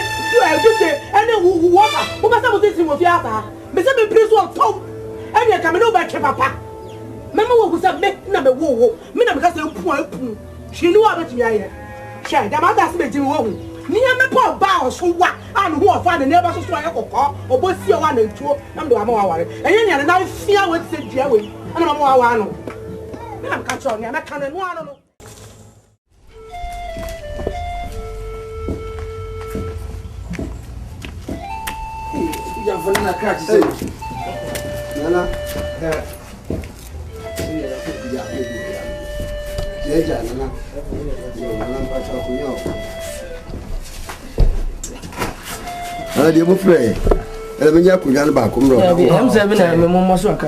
do say any who water. Who must have this in fiata. Mister me preso tom. Any come no ba papa. Mama wo say me na me wo. Me na me ka say pu. She knew about me aye. She da ma da se me jimi wo hu. Near me poor bows who what and who are finding never so I call or both see one and two. I'm the one. And you now fear what said Jerry. And I'm one. I'm catch on. I'm a cannon one. Ya fana crack say. Nana. Ya nana. Nana pa cha kunyo. Ana de mo frɛ. Ele menya kunwa ne ba ko mro. Ya bi M7 na me mo so aka.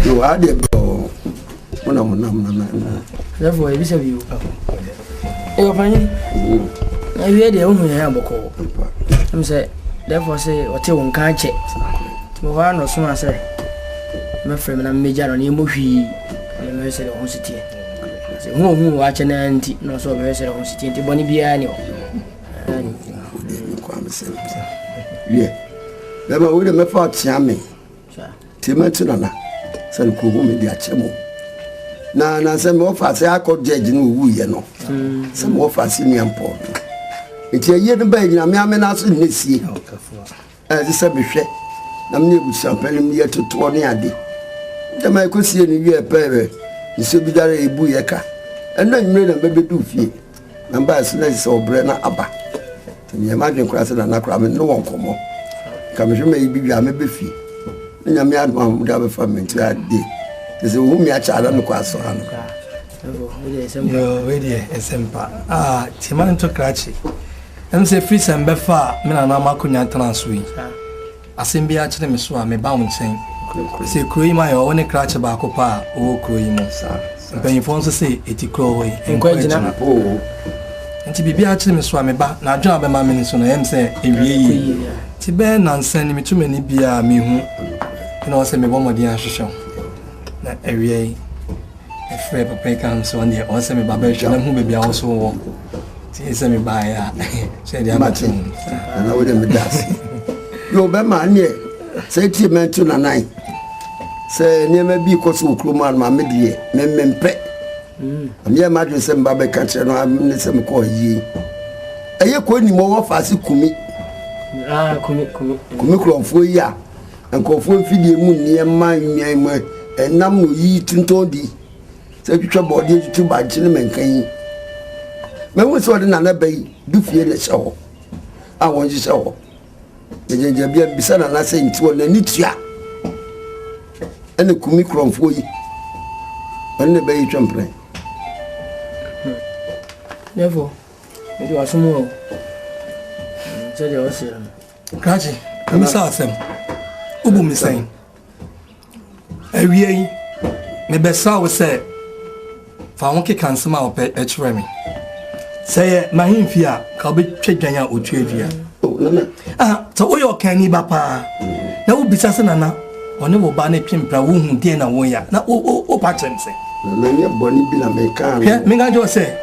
Yo ade bro. Mona. Therefore, ebi se bi o. Opani. Ebi de o hu ya boko. I'm say therefore say what you won kan che. Mo wa no so say. Me frame na meja no ne mo hwi. Me say the honesty. Say hu wa che na anti no so be say the honesty nti boni bia ni o. Yeah. Lema we de me fa tia me. Timatu nana. Say ko hu me dia chemo. Na say me ofa say akọ judge no wu ye no. Say me ofa si ni ampo. Nti ye no ba nyina me amena so nesie. Ezi se behwe. Na me ebu champagne ye toto ne ade. Dama ko sie ni wie pere. Nse bi dare ebu ye ka. Ena nwure na bebedu fie. Na ba se na se obre na aba. Nye ma dwen kura se na nakura me no won komo. Ka me hwe me bi me be fie. Nya me adma mu da be fa me nti ade. Tese wo mi acha ala no kwa so ha no. Yo, we dey esempa. Tima nto krachi. Em se free sem be fa me na ma kunya transfer yi. Asem bi a kire me so a me ba wo nchen. Se kroyi ma yo woni krachi ba ko pa o kroyi mo sa. Mpanyifo nso se eti kroyi. Enkwajina. Nti bibi a kire me so a me ba na adwa be ma me nso no em se ewie yi. Ti be na nsan ni metuma ni bia me hu. Na o se me bo modi a hwehwe. Na ewie efre papa kan so on o se me ba be hwe na hu bebia wo so wo. Ti se me ba ya. Se dia matin. Na wo de me das. Yo be ma ne. Se ti mentu na nai. Se ne ma bi ko so kroma ma me die. Me mempe. Amia ma dwe se mba be ka kire no ne se me ko yi. Eye ko ni mo wo fa se kumi. Kumi kromfo yi a. Nkofo mfidie mu ne ma nwan mu. Enam no yi tintondi. Se twitwa body tutu ba gine menkan yi. Me wo so de na na bai du fie le hye. A won ji hye. Ejeje bia bisa na na se nti won na ni tua. Ene kumi kromfo yi. Ene bai twempre. Never. It was more. Tell you what's here. Krachi, me say asem. Ubu me say. Ewie me be sa wo say fa won ke kansema ope e kire me. Say mahimfi a ka obi twedwan a otu adua. So wo yo kan ni ba pa. Na wo bisa se nana one wo ba na twempra wo hu de na wo ya. Na o pa chem se. Na nye boni bi na me kan. Yeah, me ga jo say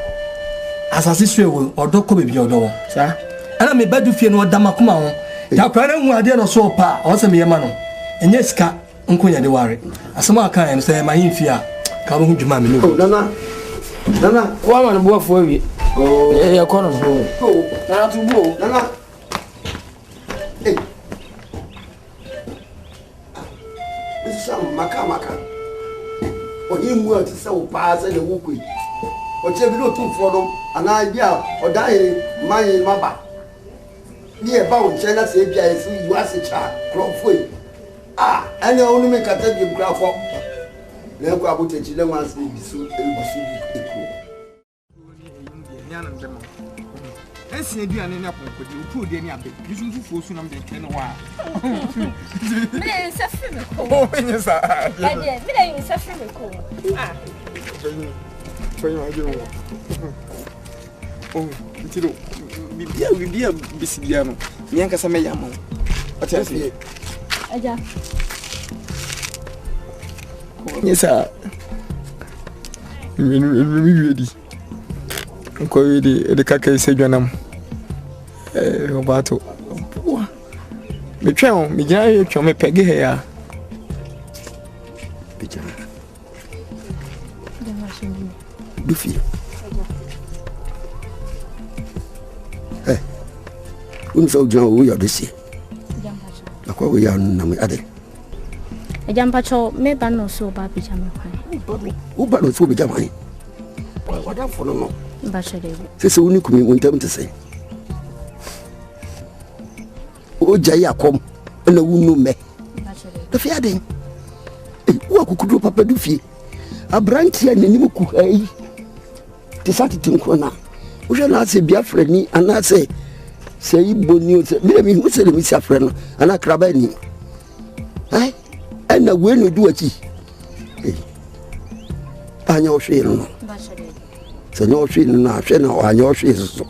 asasi sue wo odoko bebi odo. Sa. Ana me badu fie no odama kuma ho. Ya kwa na hu ade no so pa, o se me yema no. Enye sika nkonya de ware. Asema aka en say mahimfi a ka bo hu dwuma me no. Nana, wa ma no bo afo awie. Oh, ya kono bo. Oh, nana tu bo. Nana. Eh. Sam maka. Oni mu ati se wo pa se de wo kwi. O che bi no tu fo no ana bia o da ye man maba. Ni e ba wo che na se bia e su yu ase cha krofo yi. Ene onu me kata bi krafo. Le ko abote chi le wan se bisu bi eko. Esi aduane na ponkodi opu ode ni abe bisu fufu su na me de no wa Me se fi me ko. Oh me sa Me de se fi me ko. Foi aje wo. Oh itiro bibia bisibia no me ankasa me yama ati ase Aja Nyesa mi wedi ko wedi de kaka ise dwanam obato me twɛn me gina ye twɛn me pege he ya bija dufi so John, we are this year. I call we are no other. A jumper cho me ban no so ba bi jam Who but no so be jam. What up for no? Bachelor. Say so we come in time to say. O Jaya come and a wound me. The fair day. What could Papa do fee? A branch here and you could a decided to corner. We shall not say Biafra ni and I say Bonu, maybe who said Miss Friend and a crabani. Eh? And the when you do it. I know she no. So no she no, she no, I know she is so.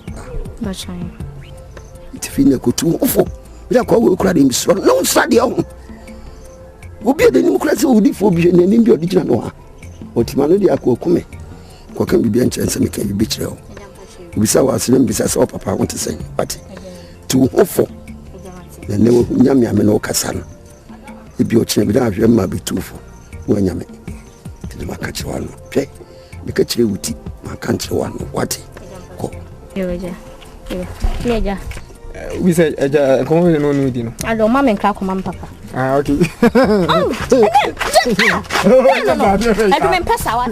It's finna go too awful. We are called crying strong. No study on. Will be the democracy will be for being an Indian original. What humanity I call come. What can be a chance and can be betrayal. We saw us in besides all Papa want to say, but too awful. Then they will yammy no Casan. If your chamber without your might be too full. When yammy to the Macachi one, pay because you would my country one. What? We said, come on, no, we didn't. I don't mamma and crack on Papa. Ah, okay. Oh, no, I don't pass out.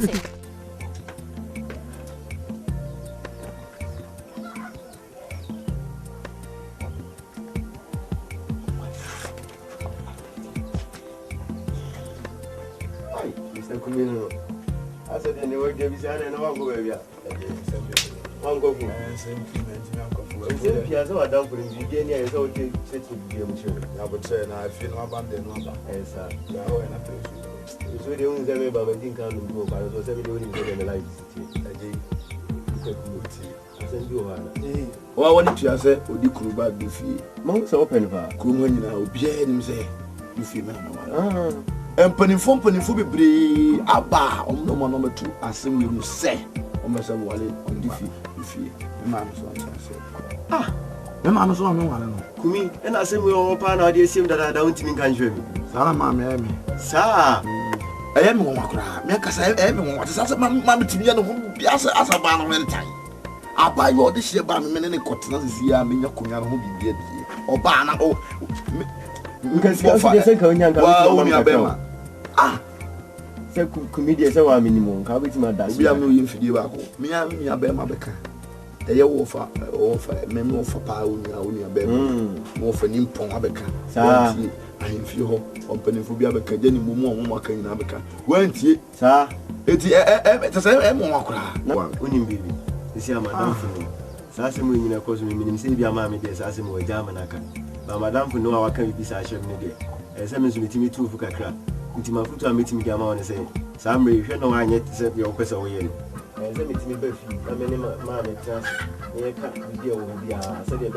Mr. Kumino, I said, anyway, give you and I won't go where we are. One go for Piazza, I don't put in Virginia, is okay, sit with the mature. I would say, I feel no abandoned number. Yes, sir. It's really only every but I think I will go, but I was every day in the life. I send you one. Oh, I wanted to say, would you crew back the fee? Monks open for Kumawood now, Bien say, you feel now. And Penifon be brave, Abba, no one number 2, as we will say, almost a wallet on the fee. The man was one. Ah, the man was one. Kumi, and I say we all pan out the same that I don't think can show me. Salam, sir. I am one cry. Because I am what is as a mamma to me as a ban of any time. I'll buy you all this year by many continents here. I mean, your Kunya will be dead or Bana. Oh, you can see the second young girl. Ah, so comedians are a minimum. How is my dad? We are no infidel. Me, I bear my becker. They offer memo for power. More for Nimpon Abeca. I feel opening for Biabeca, Jenny Mumo, in Abeca. Weren't ye, sir? It's a same one. Winning baby. You see, Madame Funo. Sassam women, of course, women say, your mammy, there's Assam or Jamanaka. But Madame Funo, I can't be such a minute. As I mentioned to me, too, for Cacra. Into my foot, I'm meeting Gamma and say, Some you know, I yet set your question away. As I meet me, Buffy, I mean, mammy, chance, you can't deal with the said,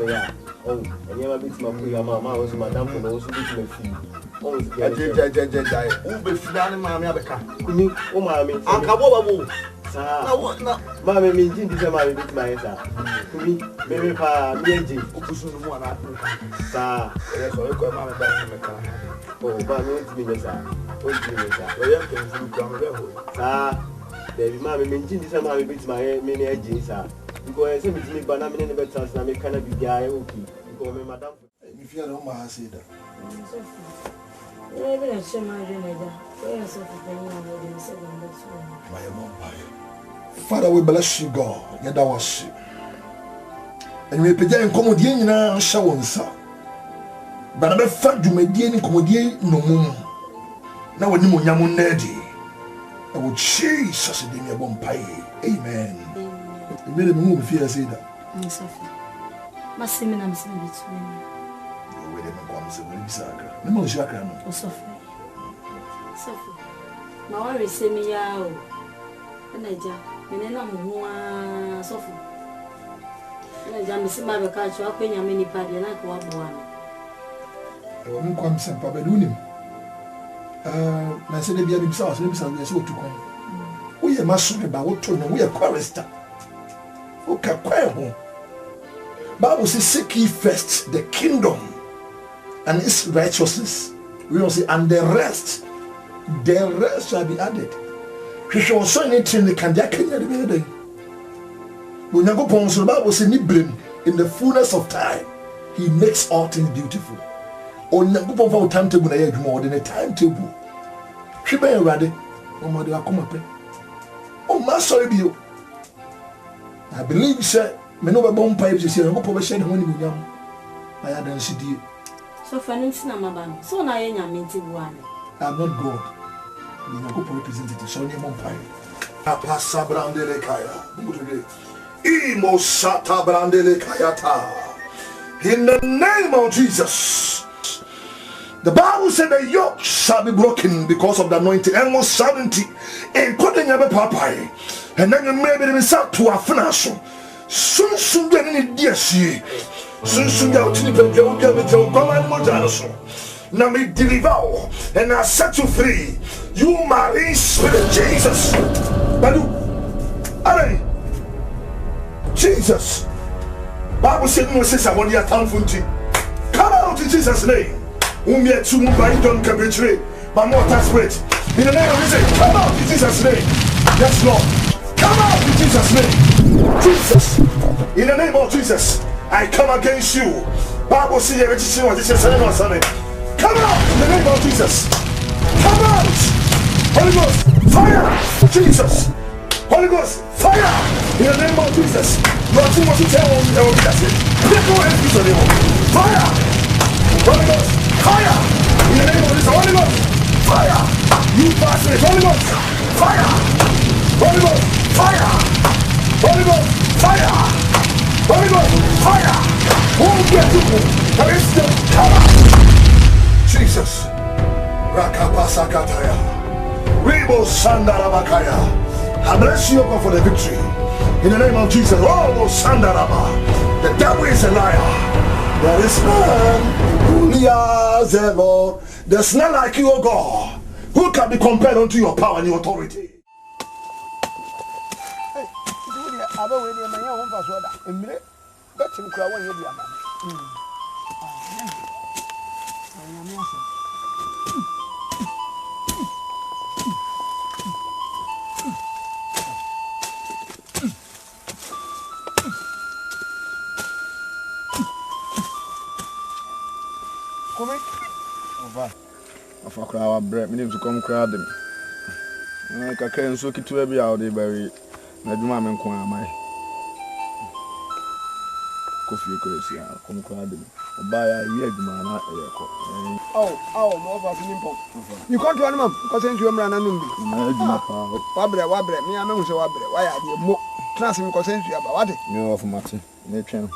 oh, and never beats my mamma, was Madame for those who beat my feet. Oh, be flying, mammy, oh, mammy, Uncle Mammy, me, Jim, this mammy, beat my answer. Me, maybe, me, Upusun, one, sir, that's all I call mammy back in the car. Oh, but no, it's me, sir. What's me, sir? Where you come from, sir? Baby, mammy, me, Jim, this mammy, beats my many edges, sir. Because I said to me, but I'm in the better, and I can't be guy, okay. Because my madam, if you don't want to say that. Father, we bless you, God. Yada was you. And we pay in commodian in our shawonsa. But I be fat you may gain in commodian no moon. Now when you yamun nerdy, I would Jesus in your bumpy. Amen. You made a move if you say that. My semen, I'm saying between you. You're waiting on the Saga. No more Shaka. Oh, Sophie. My worry say me out. And I jump. And then I'm Sophie. And I jump. See my catch you up in your mini party and I go up one. I won't come some Pabadunim. I said, the Bible sauce, let me say, so to come. We are master about what to know. We are chorister. Okay, quite. Bible says, seek ye first the kingdom and its righteousness. We will say, and the rest shall be added. We shall also anything the Kandia Kenya the building. When you go upon the Bible says, in the fullness of time, He makes all things beautiful. On the group of our timetable, I have more than a timetable. She be ready. Oh, mother, I come up. Oh, my sorry, you. I believe, sir. Me no be bomb pipes this year. I go probably send money with them. I had done CD. So, for instance, I'm a so now you're one. I'm not God. I go representative. So, you're bomb pipe. Apasa brandele kaya. Imo sata brandele kayata. In the name of Jesus. The Bible said the yoke shall be broken because of the anointing. And most certainty. And putting your papai. And then you may be sent to a financial. Soon get any dear see. Soon get to the now me deliver and I set you free. You marine spirit, Jesus. Balu, Aray, Jesus. Bible said no says I want your town funti. Come out in Jesus' name. Yet to move by Donko betray, but more tax spirit. In the name of Jesus, come out in Jesus' name. Yes, Lord. Come out in Jesus' name. Jesus. In the name of Jesus, I come against you. Bible says everything what this is saying on Sunday. Come out in the name of Jesus. Come out. Holy Ghost, fire. Jesus. Holy Ghost, fire. In the name of Jesus. Lord, you want to tell me that's it. Fire. Holy Ghost, fire. In the name of Jesus. Holy Ghost, fire. You bastard. Holy Ghost, fire. Holy Ghost, fire. Holy Ghost, fire. Holy Ghost, fire. Won't get to you. There is no power. Jesus. Rakapasakataya. Rebo Sandarabakaya. I bless you God for the victory. In the name of Jesus. Oh, Sandaraba. The devil is a liar. There is none who lies the Lord. There's none like you, O God, who can be compared unto your power and your authority. Afa kra bread me to come kra dem na kakra nso kitu bia o de bari na dwuma me nko amai kofi kresi a come kra dem oba ya wi adwuma na eyeko mo ba fi nimpo you come to animam because you am rana numbi na adwuma pa wa bre me am hu se wa bre wa ya de mo trans me because you aba wa de no of mate na twen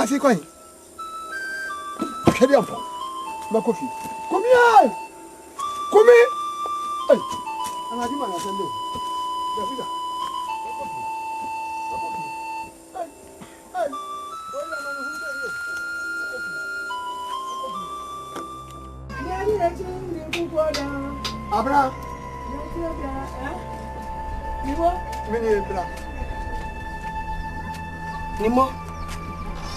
Asi coin. Quel enfant? Ma coffee. Combien? Combien? Hey, on a dit mal à attendre. David. Abra. Nimo.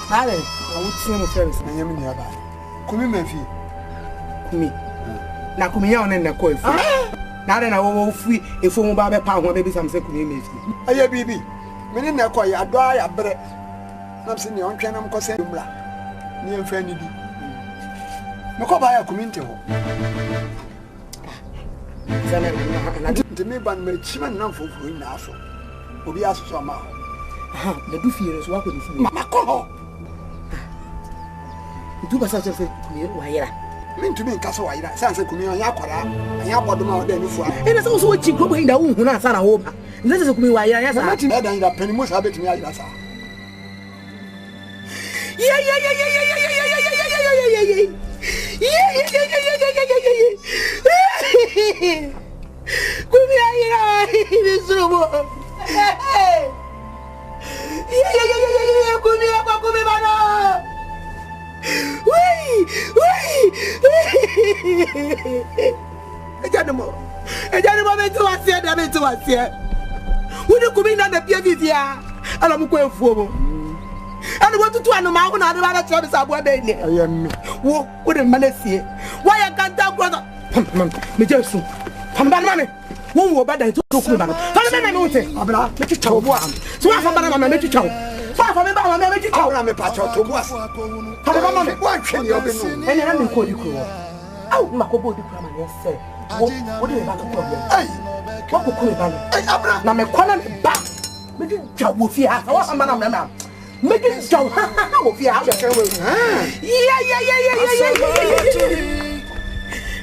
Dale, I would see no friends. I am in your bag. Kumi Mefi. Kumi. Na Kumi ya on na ko efu. Na de na wo free efu mo ba be pa ho baby sam say Kumi Mefi. Aye bibi. Me na ko ya do ya bre. Na se ne on twa na mko se mra. Ni emfa ni di. Me ko ba ya Kumi nte ho. Zana na de me ban me chima na foforo na aso. Obi aso ma ho. Aha, the do fear so wa ko di fi. Mama ko ho. Du ba sa se Kumi wa yira. Me ntumi nka so wa yira. San se Kumi on ya kwara. Anya bodoma o da ni fua. E na so so chi ko ba hinda hu na sa na ho ba. Nze se Kumi wa yira ya sa. Na ti da hinda penimu sa betumi ayira sa. Kumia ira isumo. Kumia kwa kumibana. Ejanimo metu wasie da metu wasie. Wudi kumina na pia vivia. Ala mu kwenfuo mo. Ana watutu anu ma ho na ade ba cha bisa abo be ni. Ayemi. Wo de manasie. Wa ya kanta brother. Me jesu. Pamba mame. Wo wo ba da to kumibana. Fa me wote. Abra me ti chawo bo am. So wa fa ba na me ti chawo. Fa me ba ma me ti chawo. Abra me pa chawo to bo as. Fa ba ma me wa twe ni obe nu. Ene na me ko di kuro. Aw makobo di kuro ma ne se. Wo de ba to problem. Ai. Wo ko kumibana. Ai abra na me kwana me ba. Me ti chawo fi ha. Wa fa ba na me ma. Make it so if you have a yeah.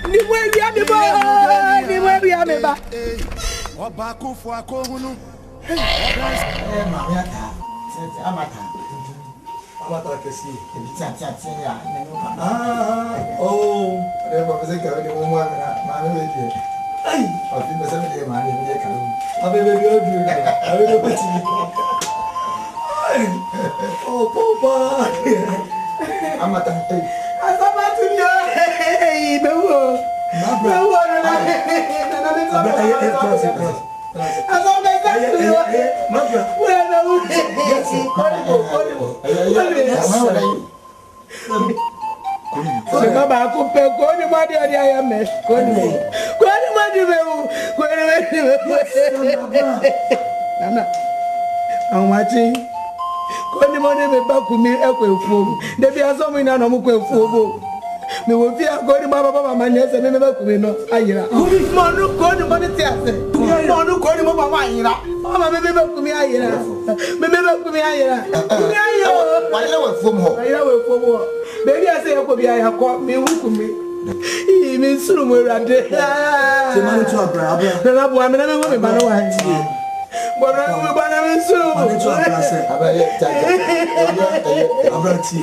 Ni we are the boy, ni we are the ba. Obaku fo akohunu. Amata kesi. Ya. Oh, le ba pese ka ni mo ma na me be. Ai, o fi me se me de ma ni me ka lu. Abe be bi o du. Abe be pati. Oh, Papa! Amata. Asante ni. Bewo. Bewo na. Sema ba ko pe ko ni ma de ade ayame. Ko ni ma de bewo. Ko ni ma de bewo. Nana. Awati. Koni mone me bakumi ekwefuo de bia so mu na no mu kwefuo me wo fi akoni baba manyese me bakumi no ayira monu koni mone ti ase monu koni mo baba ayira mama me bakumi ayira me bakumi ayira kumi ayo wale we fom ho ayira we fom ho be bia se yako bia yakọ me hukumi me suru mo rade se manu to abra na bo amena me wo me ba no wa tie Bora we bana me suru abaye abra tie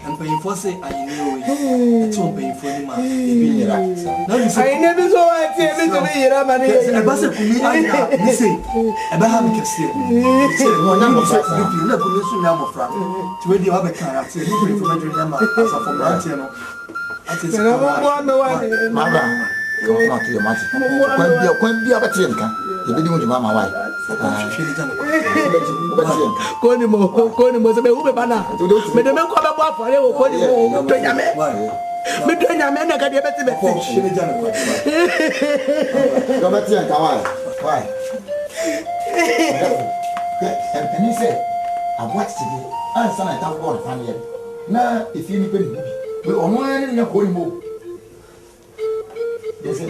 and pay for say I know it to pay for him e yira I never so I tie me to yira mani e ba se kumi aya ni say e ba ha me kese say no na mo say na kumi su na mo fra ti we di wa be kan ati ni pray for me na ma asa for branch no ati se no mo ma ba ko na ti ma ti ko bia ba ti nka e be di mo di mama wai Koni mo se be ube bana me de me ko be bo afore wo koni mo to nyame me to nyame na ka de be ti be ti go be ti nka wai and he said I watched it and son I thank God for me na if you ni pe ni we ono ni na koni mo yes na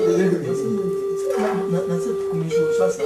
se commission sasa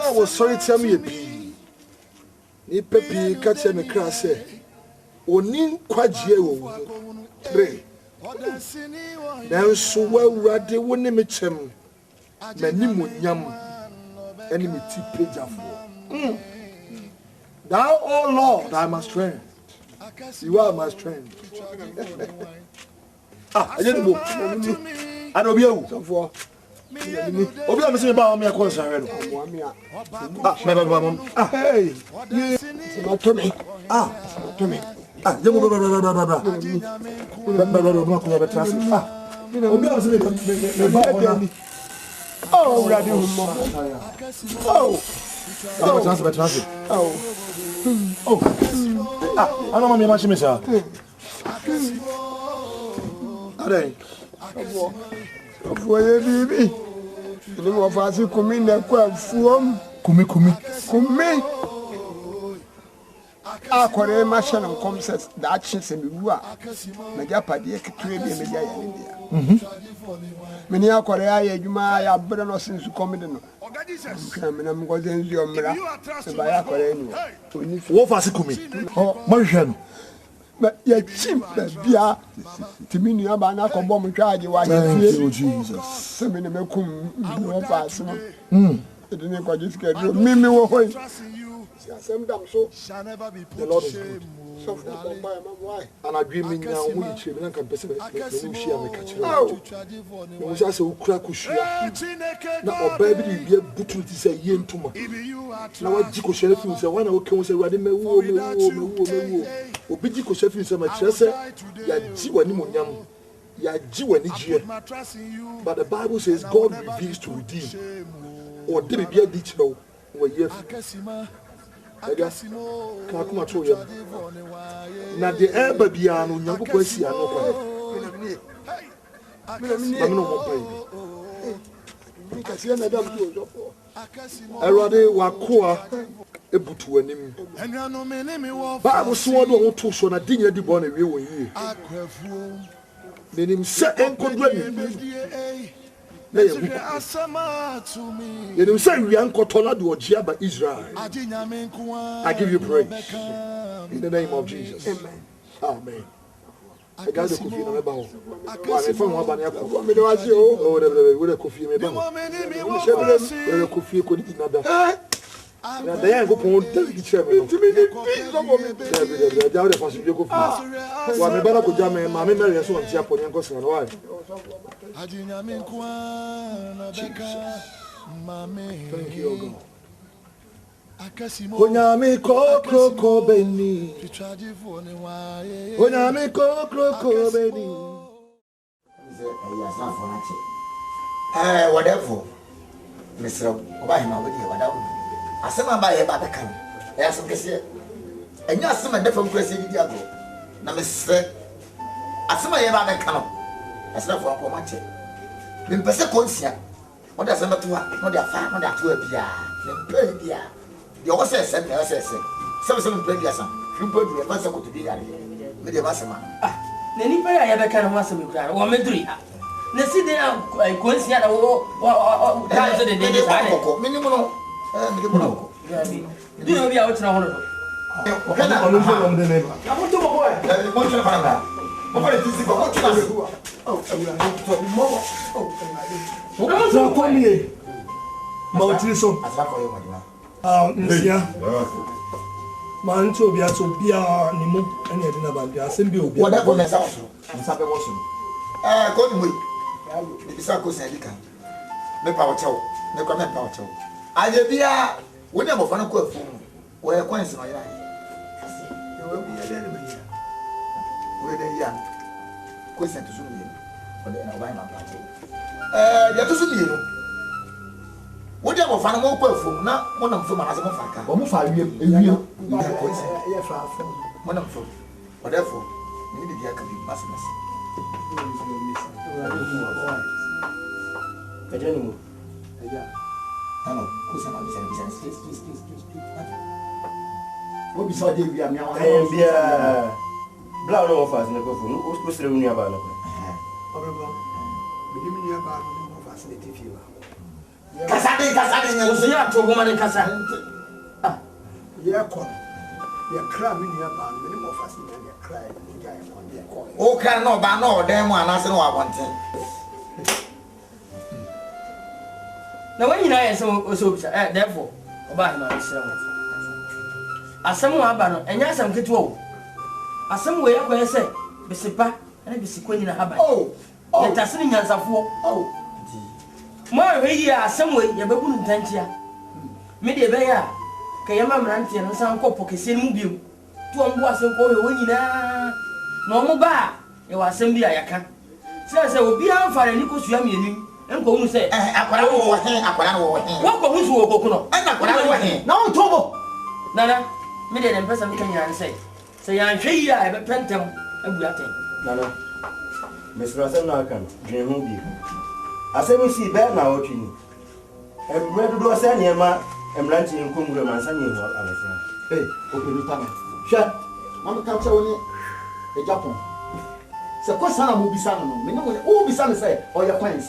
I was sorry to tell me a pea. Ni pepi catch me crass. Onin Kwadwo. Three. Then so well ready when me chem. Many munyam. Enemy tea page for. Thou, oh Lord, I my strength. You are my strength. I didn't go. I don't be able for. Obi am say ba me ko san re no. Me ba. Hey. You to me. To me. Je mo ba. Ba ko be traffic. Obi a say me ba ona. Oh, ready hum. Oh. Oh. Oh. Ah, ana mami ma chime sa. Ade. Ofoye bibi. Ni mo fa si kumi na kwa fuom. Kumi. Akware ma hye no kom se da akye se me wu a na ja pade ketwe bi me ja ya ne bia me ni akware aye adwuma ya bre no sensu kom de no me na mo ze nzi omra se ba ya akware ni oni wo fa se kumi oh ma hwe no ba ya chim ba bia timi ni aba na ko bom twa age wa ye Jesus se me ne mekum wo fa se no de ne ko jiske do mimi wo hoy the Lord is good. And I dream in now, we children and can perceive it. She and catch it. We just say, crack, now, or baby, be a button to say, yen to me. Now, what Jico Sheriff is a one who can say, Radime, or Bijico Sheriff is a mattress, ya Jiwanimonium, ya Jiwanijia. But the Bible says God reveals to redeem. Or did it be a ditch no? Or yes. Can come at you. Now the air baby are no young person. I rather Wakua a boot to an him. But I was sworn on two so I didn't the bonnet real year. Then him set and condemn. You say we are Kotola do Jia Israel. I give you praise in the name of Jesus. Amen. Amen. I got the coffee in my bowl. I found one banana. Oh, the coffee in my bowl. The coffee could eat another. They are going to tell each other. They are possibly go fast. One better could jam and Mammy Mary and so on Japan and Gossan. Why? Thank you, God. Onyame kokro beni. Onyame kokro beni. Whatever. Mr. Obama with you, whatever. Asema ba ye ba beka no e asem kese enya asema de fam kwese di ago na mesre asema ye ba beka no asema fo akoma che me mpese konsia mo da asema to ha mo da fa mo da to bia me mpe bia de o se se me se se mpe bia sam mpe bia ma se ko to bia me de ba sema na ni pe ya beka no asema kura wo meduri ha na si de konsia da wo ta so de sa ne ko minimum no me mo do you be out now hono okay na no problem de neighbor na mo to boy mo tuna fanga mo pare tisi ko mo tuna oh mo so ko mi mo tiri so asafo yo madina nsia man to bia ni mo ene de na ba bia asem bi obi wada ko mesa so nsabe wo so ko ni mo yi bisa ko se dika me pa wo chewo me ko me pa wo chewo aje bia woni am ofana ko afu wo e kwanse no ya asi e wo bi ya de me ya wo de ya ko se to sunu ni wo de na wa ma pa che ya to sunu ni no woni am ofana mo ko afu na mo na mfu ma na se mo fa ka wo mo fa wie na ko se ya fa afu mo na mfu wo de fo ni bi dia ka bi mas kajani mo ano kusa na bisa please wo bisa de wi amia wa bia bla no ofas na ko fu no ko stre unu aba na ko obeba bidi mi ya ba no facility fi ba kasa de nya so ya to goma ne kasa ya ko ya kra mi ni ya ba no mo facility ya kra ya ko o kra no ba no de mu anase no wa bonte na when na so therefore oba ma isra mo asem wa ba no enya asem ketewa o asem we yakwa se bisipa na bisikwa nyina haba ya tasini nyansafo mo we yi asem we ya bebu ntantia me de be ya ka yama mrantie no san kopo kese mu biom to ombo asem ko we nyina na omo ba ya wa asem bi ayaka Say obi an fa ni ko sua mienu. Enko hu say akwara wo he wo ko hu so wo kokuno. Na akwara wo he. Na on tobo. Nana, me de dem pesa me kan yan say. Say yan hwe yi a be pentem abu aten. Nana. Mr. Asem na kan. Dwen hu bi. Asem si be na o twini. Emre dodo say niema emranti nkomure mansa nye ho abesa. Hey, okelu tana. Sha, mama ka tse woni e Japan. Se ko sana mo bisa no, me no o bisa no say o your coins.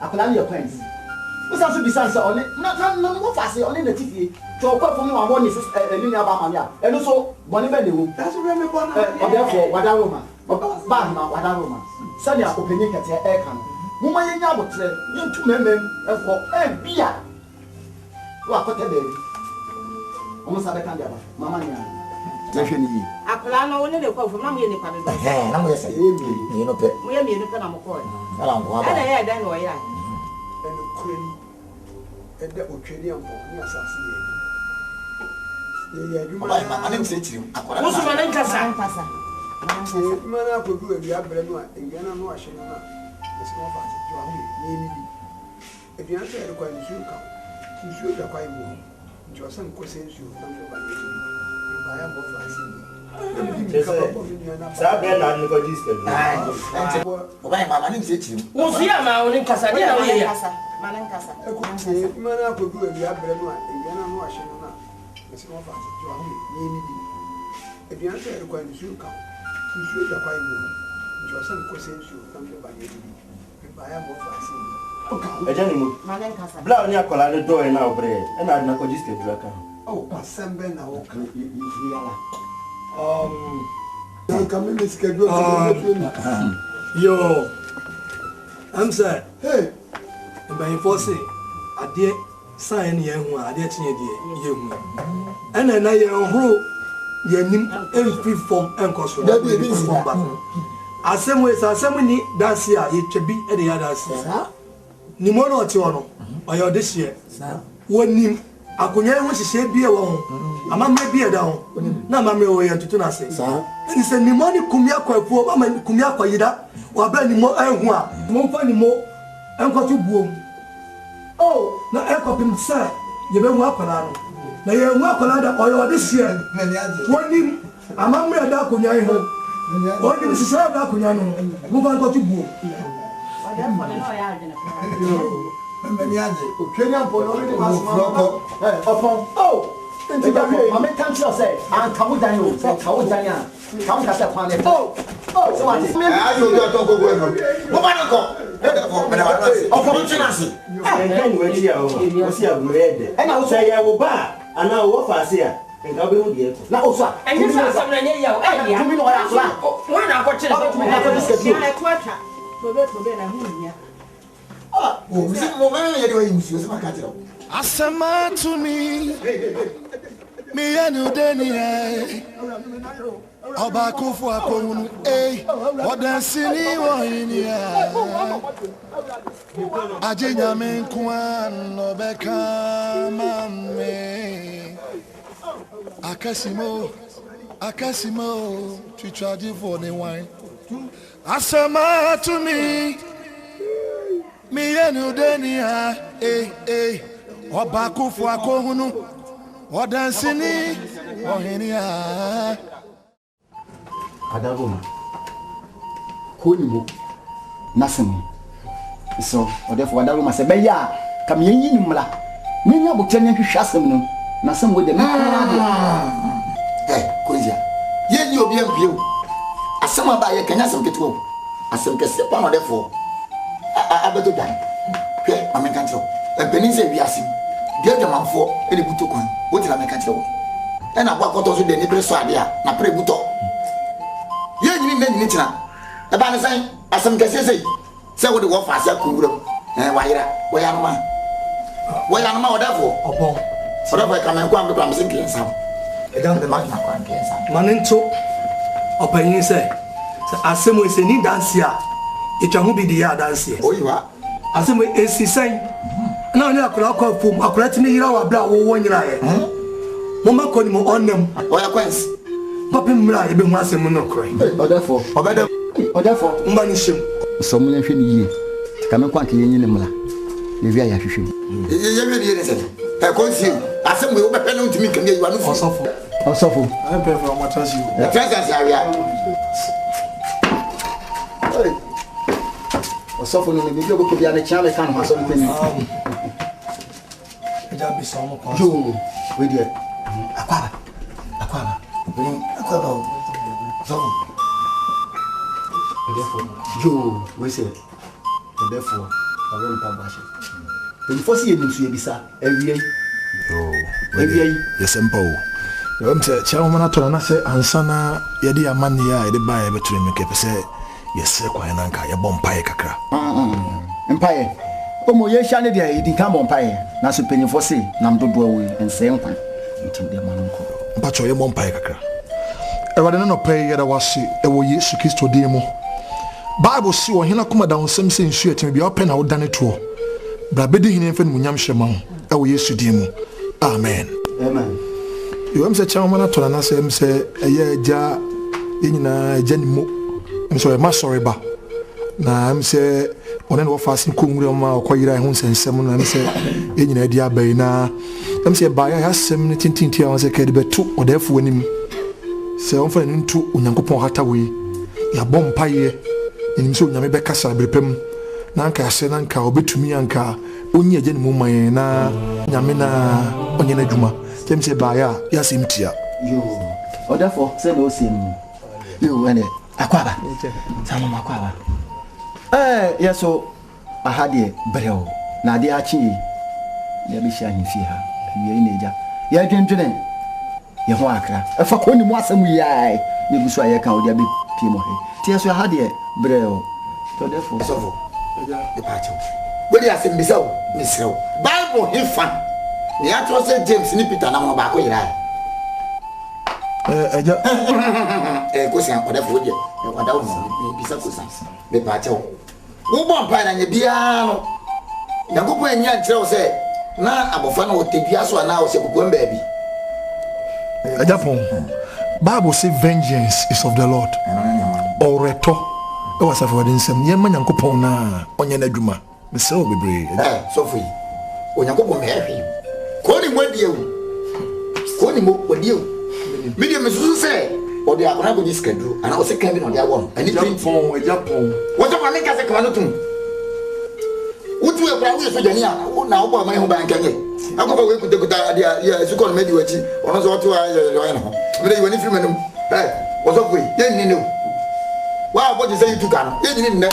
Akola your coins. Wo sa so bisa say oni na mo fa say oni na tifie. To ko fo mo wa mo ni ni aba ma ya. Eno so boni be lewo. That's where me born. O dey for wada Roma. Ba ma wada Roma. Sani akopeni kete e kan. Mo ma yenya abotre, yentu memem e ko e bia. Wa ko te baby. Omo sabe kan dia ba. Mama nya. Tehwe ni yi. Akola no woni le ko fo mama ye ni pa be. Na mo yesa. Mi no pe. Mo ye mi no pe na mo ko. Ala ngo aba. Ana ye dan no ya. Eno kureni. Ede otwedi ampo ni asase ye. Ye adwuma. Baba ma anem se chirim. Akola. Wo so ma Nkansah. Mana ko du ebi abre no a engana no ahye no na. Esi mo fa se jo ahu ni ni bi. Ebi an se kwa nsu ka. Nsu da kwa imu. Njo san ko se nsu na mo ba ni. Ba ya mo fa se. Sa be na ni ko diske. Baba ma anem se chirim. Wo so ya ma woni Nkansah de na wo ye ya. Mana Nkansah. Mana ko du ebi abre no a engana no ahye no na. Esi mo fa se jo ahu ni ni bi. Ebi an se kwa nsu ka. Nsu da kwa imu. Njo san ko se nsu na mo ba ni. Ba ya mo fa se. Ejani mu. Mana Nkansah. Bla ni akola le do na obre. E na ko diske dura kan. Oh, asembe na wo kan yala. Yo, I'm sorry. Hey, and by force, I did sign ye who I did you. And then I wrote your name every form and cost for that. As some ways, as so many dance here, it should be at the other. Nimono Tiono, or your this year. One name. Akunya won hihye bia wo ho amamma bia da ho na amamma wo ye tutu na se ni se ni mo ni kumia kwafuo ba ma kumia kwayida wa ba ni mo ehu a mo mfa ni mo enkotu buom oh na ekopim se ye be hu akola no na ye hu akola da oyo de hye woni amamma da akunya he ho woni ni sisa da akunya no mo ba enkotu buom Mbeniaje, Kenya for already was upon oh, Mama can't say, and Kamudanyo, Kawudanya, Kamaka Pane. Oh, so what is I don't go. Opportunity. And then when you see a bread, and I will say I will buy, and now what I see. And I will be now, sir. And you saw some near you. I mean, what I watch it. Asama to me, me and you, Danny. Oba kufu akonu, eh? Odansini wa inia. Ajinya menkwan obeka mame. Akasimo, chichaji for the wine. Asama to me. Me and you, Dania, Oba kufu akohunu, Odansini, Ohenia. Adagoma. Konimu. Nasemi. So, or therefore, Adagoma said, Beya, come yin mla. Many of the Shasam, Nasam with the man. Eh, Quizia. Yen you be a view. As some of the Canasam get home. As some can step on, therefore. I better die. Here, I can't tell. Ebenezer, we ask him. Get the man for any butukon. What did I make tell? And I walk out of the neighbor's idea. Na pray buto. Ye ni me ni tina. E ba ne san asem kese sei. Se wo de wo fa asa kuwuram. Wayira, wayama. Wayama wo dafo. Obon. So dafo ka man kwa am de sin kiensa. E dan de magna kwa kiensa. Manento. Opanyin se. Se asem we se ni dance a. Etwa hu bi de ya dance. Oyiwa. Asem we esisan. Na oni akura kwa fom, akura timi hira wa bra wo wo nyira ye. Mama ko ni mo onnem. Oya kwens. Papi mra ye be hu asem no kro. Odafo. Obedem. Odafo. Mba ni shim. some men feel ye. Come and quantity in the mula. If I have to shoot. I can't see. I said, we open to me. Can you run for suffer? Or suffer? I pay for much as you. The presence area. Or suffer in the video could be a child. I can't have something. I'll be some of you with you. Aquaba. So, you, we say, therefore, I won't publish it. The first year, you bisa every year. Yes, simple. Chairman, I say, Ansana, Yadi Amania, the buyer between me, say, yes, Quananka, your bompire cacra. Empire. Omo ye shane dia idi ka bompire na so penyin for say nam dodo awi ense nkwan ntim de manonko mpacho ye bompire kakra ewade no pay ye da wase ewo Yesu Kristo de mu Bible si wo hena kuma da onsem se nsu etim bia open na wo dane to bra bedi hene mfa mu nyam hyema ho ewo Yesu de mu amen amen yo am se chairman na to na se em se eye ja yenyina janimo em so e ma sorry ba na am se onen wo fasin kumure ma okoyira ho nsensem na am se yenyina adi abai na am se ba ya asem ne tintinti a won se kede betu odafo anim se on fa ntu onyankopon hata we ya bompaye enim se onyame be kasa brepem na anka ase na anka obetumi anka onye agye ne mu man na nyame na onye na dwuma tem se ba ya simtia yo odafo se no sim yo ene akwaba sama makwaba yeso ahade breo na de achi ya be sha himfi ha ye neja ya dwendwene ye ho akra efa ko ni mu asem yai ne busu aye kan odi abi pie mo he ti yeso ahade breo to therefore sofo eja de pacho bodi asem bisawo misrew bible hifa ni atro se James ni Peter na mo ba ko yira eja ko se an odefo je e wada wo bisa ko san be pacho wo bon pa na nya bia no yakopo enya nkyerɛ wo sɛ na abofa na wotebia so ana wo se kokon baabi Ajapon Bible say vengeance is of the Lord oreto e wasa for den sem ye manyankopon na onye na dwuma me se o bebre so for yi onyankopon me ahwe ko ni modie wo ko ni modie wo me de me susu se o de akona go diskadru ana o se kan bi no de awon ani Japon wo to ma ka se kan no tum utu e kwa wo so jani a na wo ba mai ho ba nkanye akofa we kuta ya su kon medi wachi ono so to ayo no me de woni film no wo so koi ye ni no wa bo je say you tuka no ye ni nne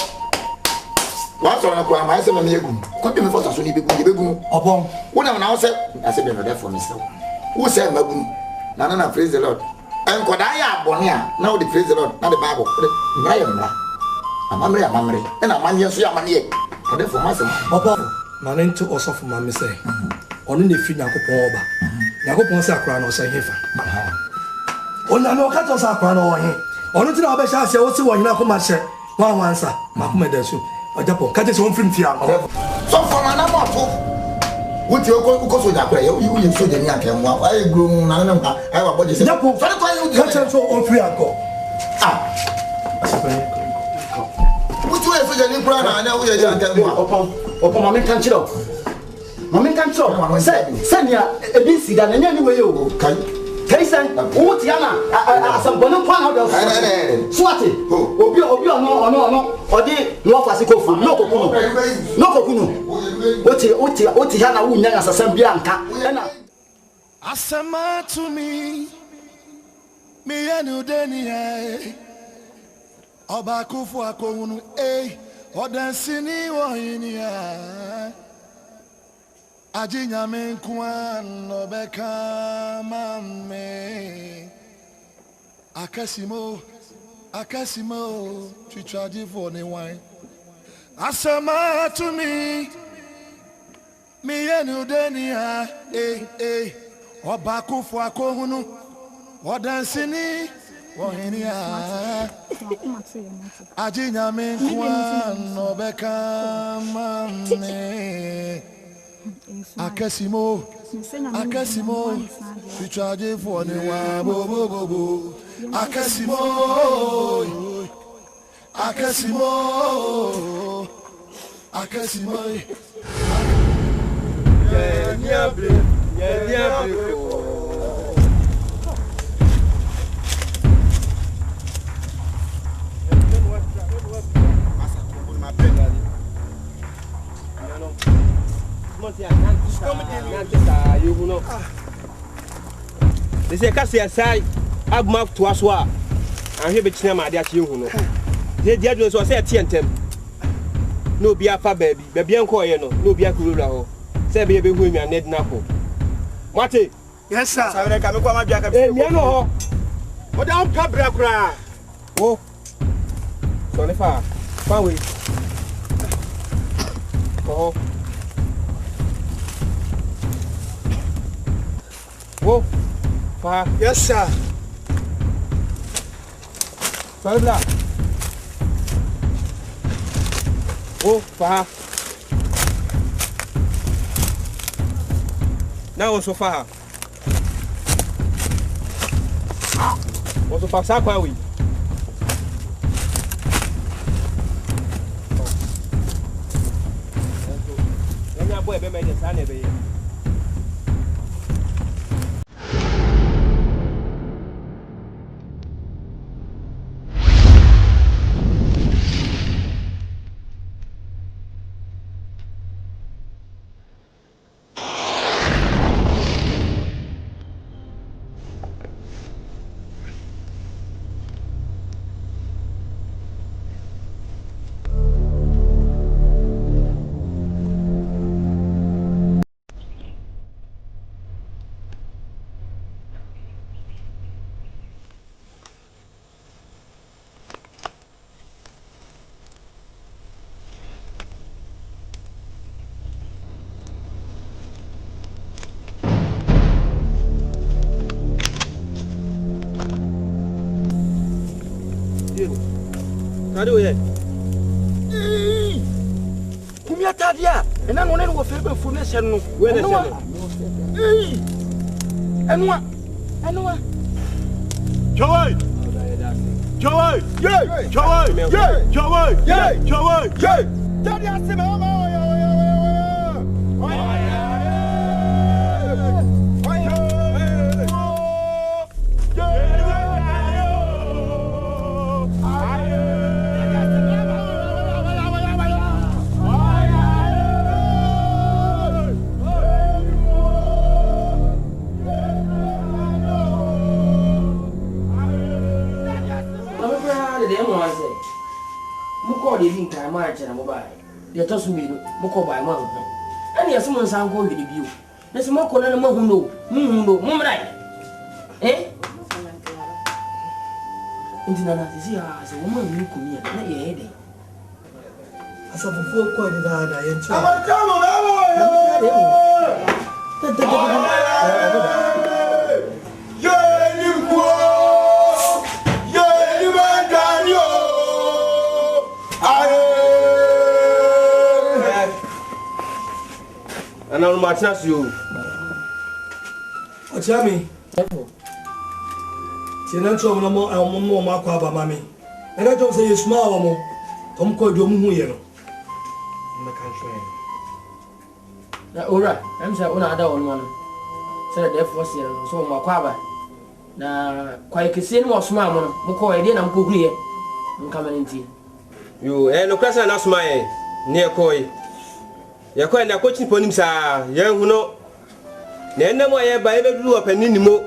wa so na kwa ma se ma me egu ko bi me fo so ni begu obon wo na wo se ase be no there for me so wo se magu na praise the Lord and koda ya abone a na wo de praise the Lord na the Bible na ya mra amamre na amanye so ya amane ode for myself papa na nto osofu ma me say onu ne fi nyakopon oba nyakopon se akra na o se hefa ona no ka to sa akra na o he onu ti na oba sha se o si wo hina ko ma hye wan wansa ma ko meda so ojapo ka te se on film fia so for na mo to wuti ko so ja kra you so je ni akem wa ai gro na na mpa ai wa body se japo fa to ai ka te so on free anko wuti we so je ni kra na wo ye ja akem wa opo ma me kan chiro send ya ebi sida na nya ni we yo kai sen wo ti ana asambonu kwa na do swati obi ono odi no fasi ko fu no kokunu oti ha na wo nya asasam bia nka na asama to me anu deni ai oba kufu akohunu odansini wo hinia ajinya menkwa no beka mame akasimo chichaji for the wine asama to me anu denia oba kufu akohunu odansini wo hinia ajinya menkwa no beka mame Akasimo Fichaje for the wa bo Akasimo Akasimo. Yeah. They say, Cassie, aside, I've marked to us. I'm here between my dear children. The judges was at TNT. No be a fa baby, baby uncle, no be a cool. Say, baby, who me a net napo. Mate, yes, sir. I come to my jacket. No, but I'm Cabra cry. Oh, sorry, far away. Oh, whoa, far. Yes, sir. Sorry, black. Oh, far. Now, so far. What's the fuck? How are we? Let me boy be made the sun every year. Kwadwo ye. Kumia tadia. Ena no ne wo fe be fu ne se no. We ne se. Enwa. Joy. Joy. Yeah. Joy. Yeah. Joy. Yeah. Joy. Yeah. Tadia se me o. The Tosumi, Moko by one. And yes, someone sang go with you. There's more than a mohundo, Mumrai. Eh? Intina, see, as a woman, you come here, not your head. As of before, quite that I enter. And I'll match you. What's me? Tenantro no more, I'm more Marco Mammy. And I don't say you small more. Come call your moon here. In the country. All right, I'm saying another one. Said the first year, so Macaba. Now, quite a sin was small, Moko, I didn't go here. I'm coming in tea. You ain't no question, that's my near Koi. You're quite a coaching for him, sir. Young who know. Then no more by every blue up and in the mo.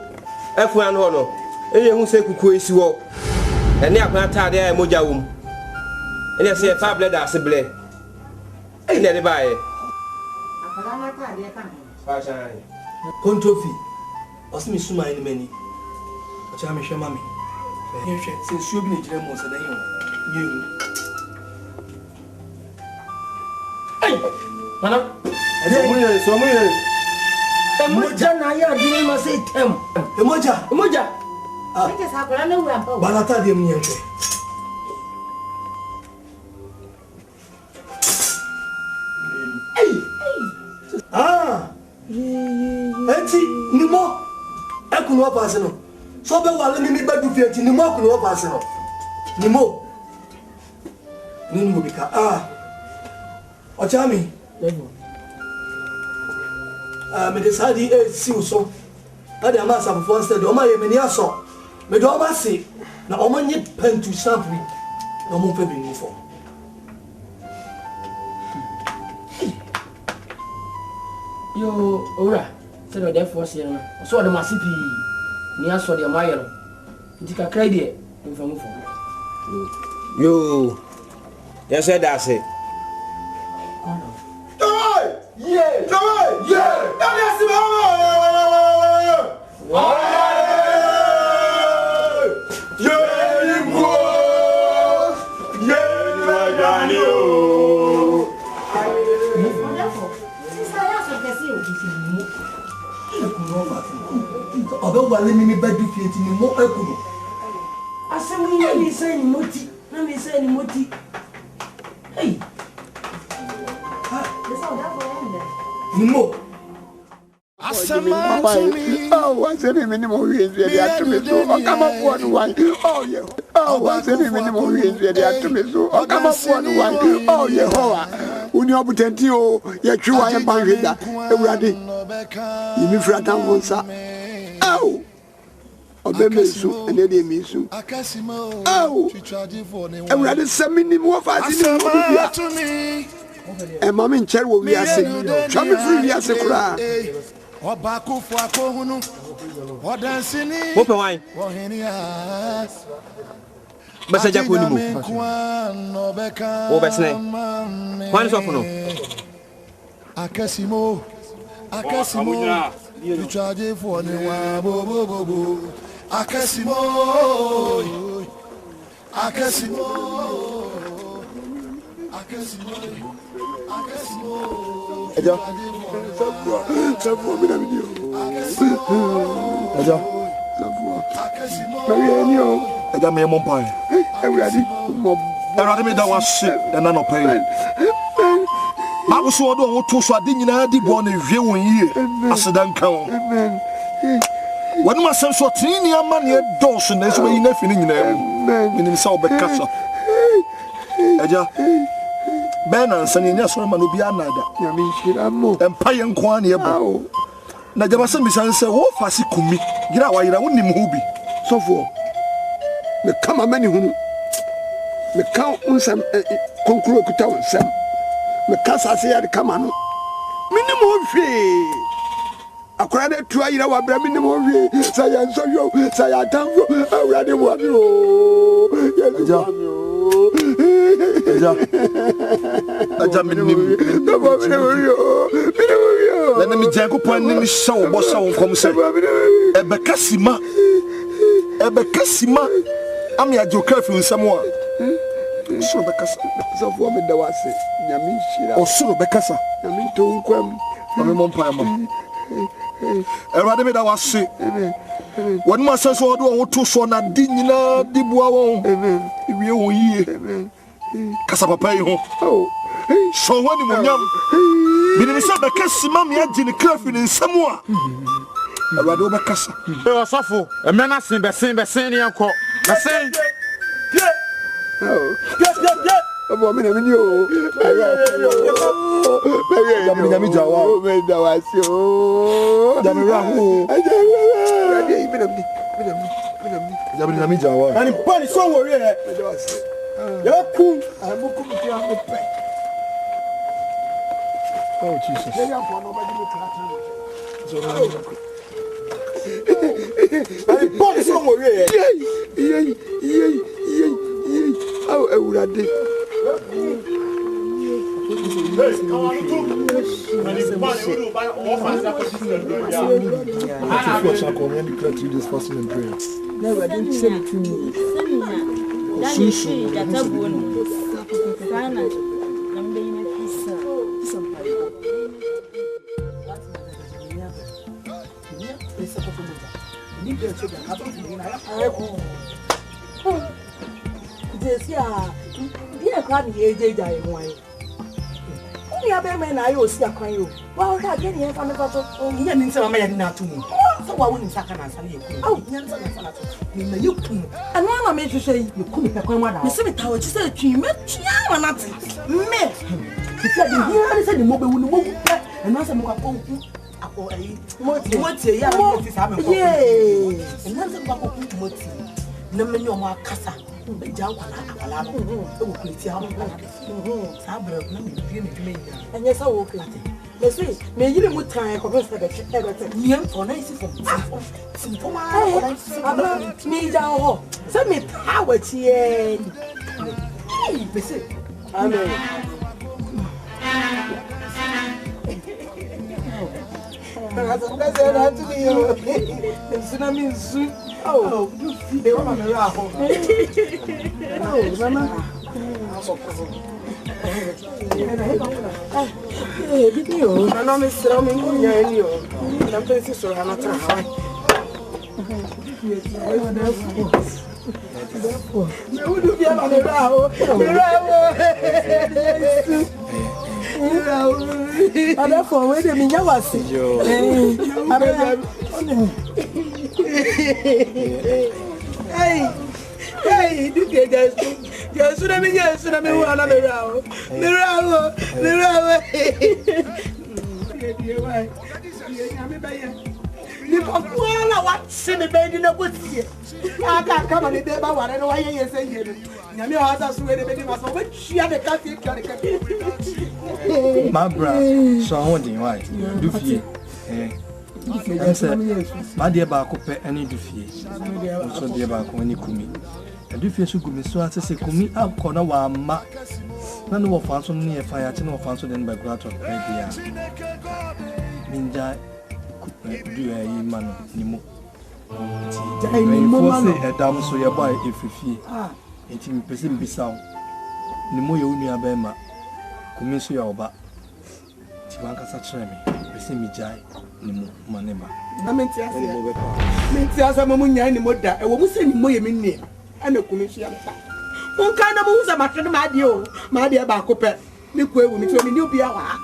F1 honor. Any who say Kuku is walk. And they are not tired there, Mojaum. And I say a fab letter, Sibley. Ain't that by Contofi. Was me suma in many. But I'm a shamami. Since you've been a general, said you. Mana? Someone. Emoja na ya di ma say tem. Emoja. Ah. Eke sa kola na ura pa. Balata de mnyenche. Ah. Enti nimo. Ekunu opa se no. So be wale mi ba du fi enti nimo ekunu opa se no. Nimo. Nunu bika Ochami. Me decide see so. Ade amasa before instead o ma ye meni aso. Me do ba se na o ma nye pen to sample. Na mo pe bi ni for. Yo, ora. Se do therefore se no. So the masipi ni aso de maye no. Nti kakra de mfamu fo. Yo. Yes, I that's it. Yeah. Hey. Nimo. Asama to me. Oh, I said minimum reason they had to be so. Oh, come up one wine. Oh, yeah. Oh, I said minimum reason they had to be so. Oh, come up one wine. Oh, yeah. When you pretend you, you're true. I am banging that. Ready? You mean for a town, sir? Oh. Obemesu enede misu. Oh. And we had a minimum of us in the and mommy in chair will be a sick. Trouble free as a cry. Obaku for a kohunu. What dancing? Open wine. Message up with you. Oh, best name. One is off no. Akasimo. You charge for the bo. Akasimo. Aja. Sabu mina video. Aja. Sabu. Marianio. Aja me mompai. Everybody. Everybody me that was shit and no pay. I was so do to so ade nyina di bo na hwe won yie. Asedan kan. Amen. When my son so tini amane dos na so yi na fini nyina mu. Minim sa obekasa. Aja. Bena nsani nya so ma no bia nada. Nyame nhira mo. Empa ye nko an ye bo. Na jaba se misan se wo fasi kumi. Gira wa yira wonim hu bi. Sofo. Me kama mani hunu. Me kan unsam konkuro kuta unsam. Me kasa se ya de kama no. Minimum hwe. Akora de tua yira wa bra minimum hwe. Sa ya nso yo, sa ya tango. Awrade wo mi o. Yesu mi o. Aja minim. Let me janko pan ni show bo show kom se. Ebekasima ami ajokafi nsamo a. So bekasa. So for me da wase. Nyame nhira. Osuro bekasa. Nyame to nkwam. Mami mompa ma. Erade me da wase. Won ma senso odo won to so na di nyina di bua won. Iwie won yie. Kasa papa yi ho. Oh. So wani munyam. Bi ni se bekasima mi agi ni krafi ni nsamo a. Erade obekasa. E osofo, emena sin besen ni enko. Besen. Oh. Yeah. Obo mi na mi ni o. Jami nyami jawa. Me da wase o. Jami rahu. Rade yi mi. Jami nyami jawa. Ani pani so wo re. Me da wase. Ya ku. Amu ku mi ti am pe. Oh Jesus. Ya po no ba di mi tra. Ani pani so wo re. Yey. Oh, Ewurade. Dia kwa ni ejeja enwan. Oni abe me na ayo si akwan yo. Wa o ka je ni e fa me fa so. Iya ni nse ma ya ni na tu mu. So why wouldn't Saka and Sally? Oh, na you come. And one of me to say you come back when one. Miss Smith, how you said you met or not? Me. He said, you said the mobile will move and answer more. What say, yeah, what is happening? Yay, and answer what no many of my casa. Jump on a and yes, I will play. They say, may you move time for us to get young for nice for me down. Send me power here. They say, amen. Oh, they want to laugh. Oh, Mama. Did you? I know Miss Roman, you. I'm pretty sure I'm not trying. Who do you have on the row? And therefore, wait a minute, I was hey, you get that. Yes, I mean, yes, I mean, one another row. You what? See me bed in a good year. I can't come on the day, but I know why you're saying. Yammy has swear the baby was over. She had a coffee. My brother, so I want you right. Do fear. My dear Baco, any do fear. So, dear Baco, when you come in. I do fear so good, so I say, come me up, corner while ma. None of us on near fire, no fancy than by Grato. Minja. Do a man anymore. I a damn so your boy if you fear. 18% Bissau. Nemo Unia Bema. Commiss your back. Tibanka such me. Receive me jai. Nemo Manema. I meant to ask a moment anymore that I will send more minute. And a commission. One kind of moves a matter of my dear Bacope. Look where we meet when you be our.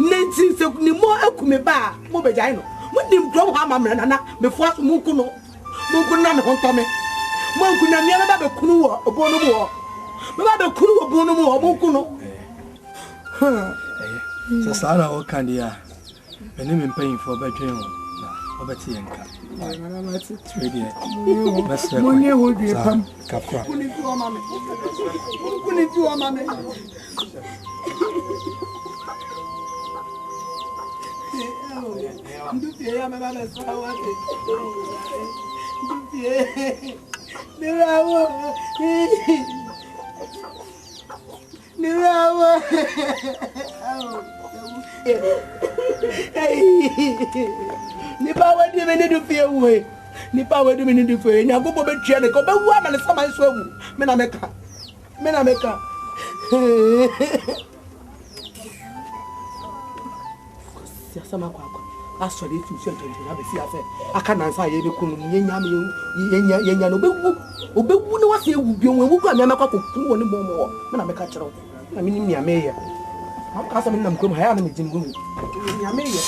Nancy so ni mo akume ba mo bejai no mo nim drum ha mamre nana me fo aso mo kunu na me honto me mo kunu na me ba be kunu wo obo no mo me ba be kunu wo obo no mo kunu so sara o kan dia eni me mpayin fo ba dwen ho na obeti enka trade here mo nye wo dwe pam kafra kunu tu o mame Sama kwa asori tu se tonto na be fi afa aka nansa ye be kunu yenya no obewu ne wase ewu bi onwe wu kwa me makwa kokun woni bom wo me na me ka kire na me nim ya me ye aka sa me nam krom ha ya na me jin gu ya me ye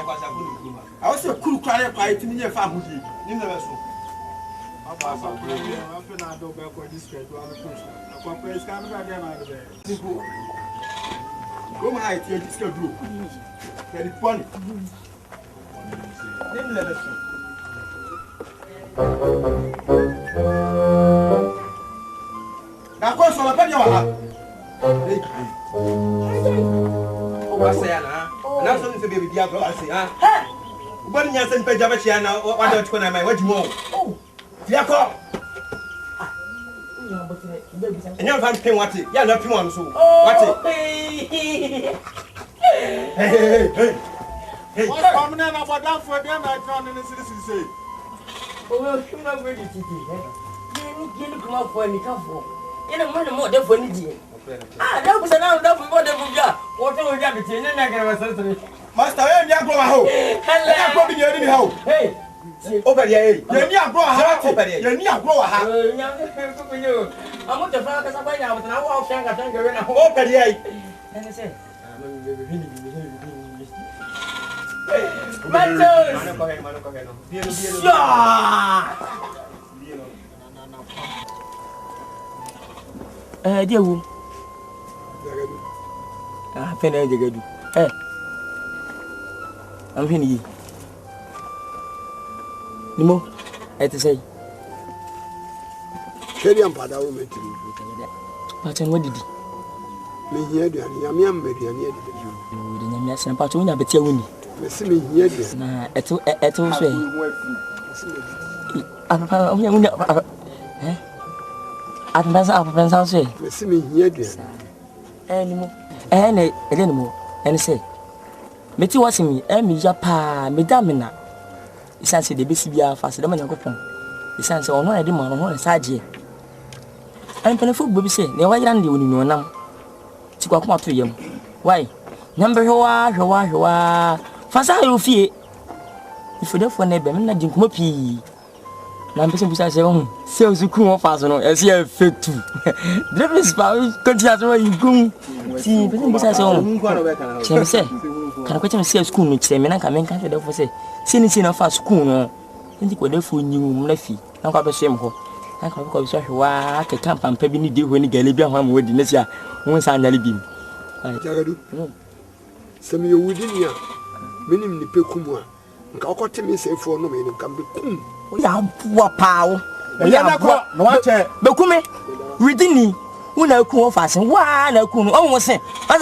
kwa sa kunu kuma a wose kuru kware kwa itimi nye fa hudi nim na be so apa sa kuru afa na do be ko district wa me push na kwa press kan ba dia na be go my IT is still do. Very funny. Na kwa so la penya wa. O say na. Na so ni se baby dia bro say ah. U bani nya se npa jaba chia na wa da tko na mai wa jimo. Oh. Dia ko. And you're going to pay what? Yeah, not you want to. What? Hey. What's coming in about that for them? I can't in the citizen say. Oh, you're not ready to be. You come up for any comfort. You don't want more than for any. Ah, that was another more than what will you have between and I can Master, I am Nyarko. Hello, I'm going to help. Hey. Over here, you near grow a hat over there. You near grow a hat. I want to find a way out and I walk down over here. And I said, Dear woman. Ah, Penny, I'm here. Nimo, to say. Carry on, Pada, will make you. But what did he? Me here, the Yamiam, Median, the Yamias and Patuna, but you win. Miss me here, at all say. I'm not up and I'll say. Miss me here, anymore. And say, Metty was me, and me, Japa, Medamina. It's answered the BCBR faster than I go from. It's answered on one demon on one side. I'm painful, Bobby say, no, I don't do no now. To go up to you. Why? Number Hoa, Fasa, you fear. If you don't for neighbor, I'm not drink moppy. Number besides your own, sales you come off as no, as you have fit to. There is power, continue you go. See, besides your own. Can say, can I quit and see a school which say, men can make country for say, seeing a fast school, no. And you could for new Murphy. Now got the same hole. I can call you a camp and pebby do when you get Libya home with this year. Once I nearly beam. Some you within here, meaning the Pecumua. Got me say for no man can be cool. We are poor power. We are not no one. But come reading me. When I come fasten, why I come almost say, I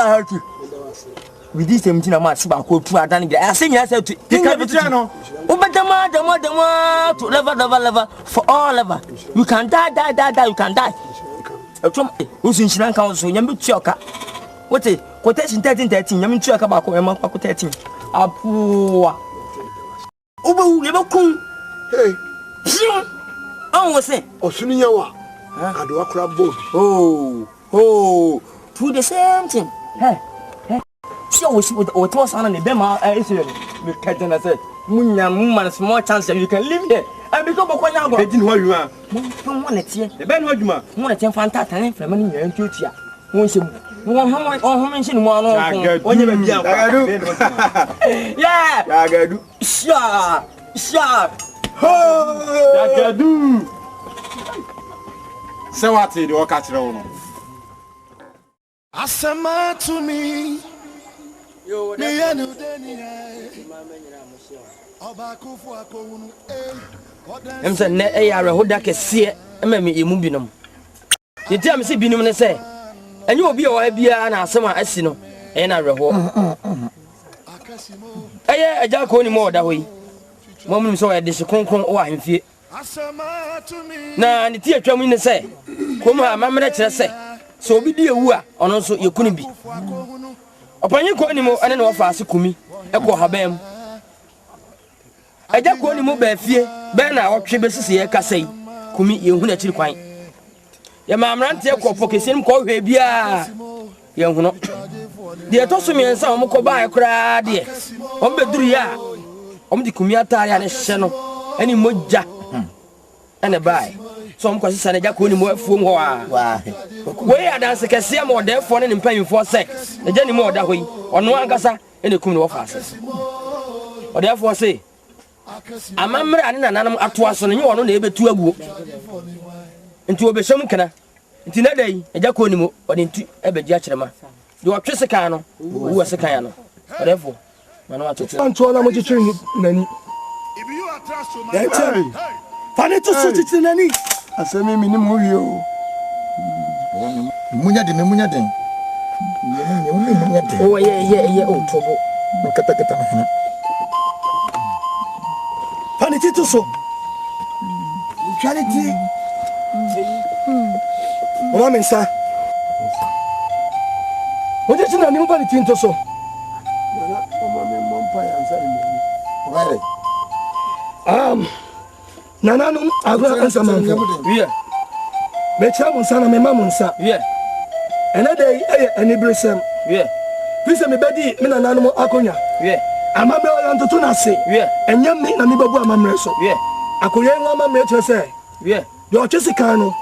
heard you. With this 17 months about cold to Adani. I sing yourself to Piano. Oh, but the mother to level for all ever. You can die, you can die. Who's in Sri Council, Yamu Choka? What a quotation 13, Yamu Choka about Comaco 13. A poor. Oh, never come. Hey, I was saying, oh, soon you are. I do a crab boat. Oh, to the same thing. Hey, she always with what was on the Bema. I said, Captain, I said, Munya, small chance that you can live here. I become a quite young. I didn't know you are. Don't want it here. The Ben Hodgman, one at 10 fantastic from any young future. Once you want how mention one on you. Yeah, I do. Sharp. I do. So what did you catch on? Asama to me. Me and I'm saying, "Nay, I hold that see it. I'm a mubinum. You tell me, see, Binum, say, and you will be a beer and a summer as you know, and I reward. I don't call any more that way. Woman saw a dish of corn or in fear. Now, and the tear coming to say, come on, mamma, say, so be dear, who are, and also you couldn't be. Upon you call any more, I don't know if I see Kumi, echo Habam. I don't call any more by fear, Banner or Tribus here, Cassay, Kumi, you who actually quite. Your mamma ran to your pocket, same call her beer. Young no. They are tossing me and some more by a crowd, dear. On the Dria, on the Kumiata and a channel, any moja and a buy. Some causes and a jack only more fool. Where I dance a cassia more therefore and paying for sex. The journey more that way, on one gassa and the Kuno offices. Or therefore say, a mamma and an animal at once and you are not able to a book. Into a besomkana. Until that day, a jaconimo or into a bejachama. You are Trisacano, who was a cano. Therefore, I'm not to all I'm training. Funny to suit it in any. I say, me, Muyo. Munya de Munya de. Oh, yeah, oh, trouble. Funny to so. Charity. Woman, sir. What is the nobody to so? Nananum, I will answer my yeah. Betcha, son of my mamma, sir. Yeah. Another day, any brissom. Yeah. Please, me bedi, Minanamo Aconia. Yeah. I'm a man to Tunasi. Yeah. And young men, I'm a mamreso. Yeah. I could young mamma to say. Yeah. You're Jessicano.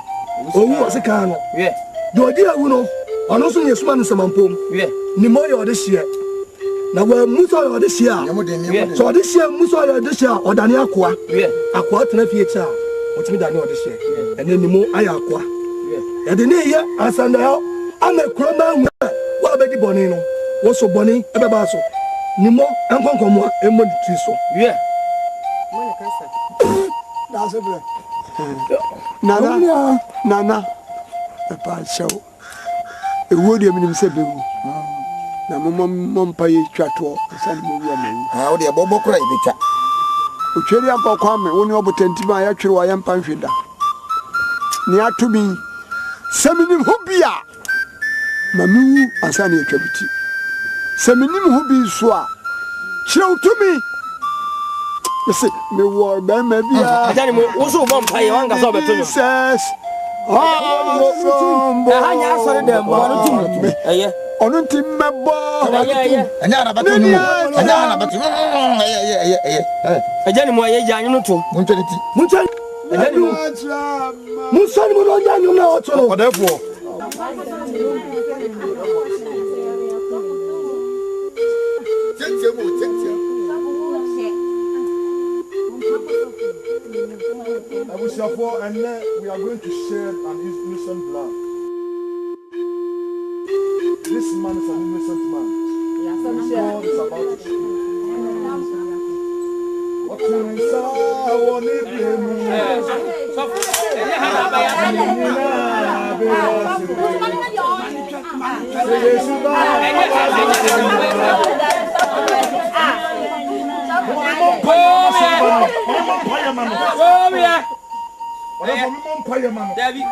Oh, who was a cano? Yeah. Do a dear Uno, and also your swan some pom. Yeah. Nimoy or this year. na wa muso yo de hia so de hia muso yo de hia odane akoa akoa tena fie cha otimi dane ode hia ene ni mu aya akoa ya de ne ye asanda yo ama kroma hu wa be di boni no wo so boni e be ba so ni mo enkonkomo e mo di so mo ne kasa da se bre nana pa show e wo de minim se bewu na mom pa ye twato san mo wi amen wo de bobo kra ibetwa o tweri akọ ame woni obotantima ya twere wa ya mpa nhweda ni atomi seminim hobia mamiwu asane atwabiti seminim hobi so a kyerɛ utumi ese me wo ba ma bia ajani mo wo so bom pa ye wanga so beto nyo hanya asore dem bo no tumi eye onu nti mmebo anya na beto nyo anya na beto eye ajani mo ye janyu no to muntweti ajani mo musani mo no janyu na oto odefo And then we are going to share an innocent blood. This man is an innocent man. God is about to speak. What you say, I want to David,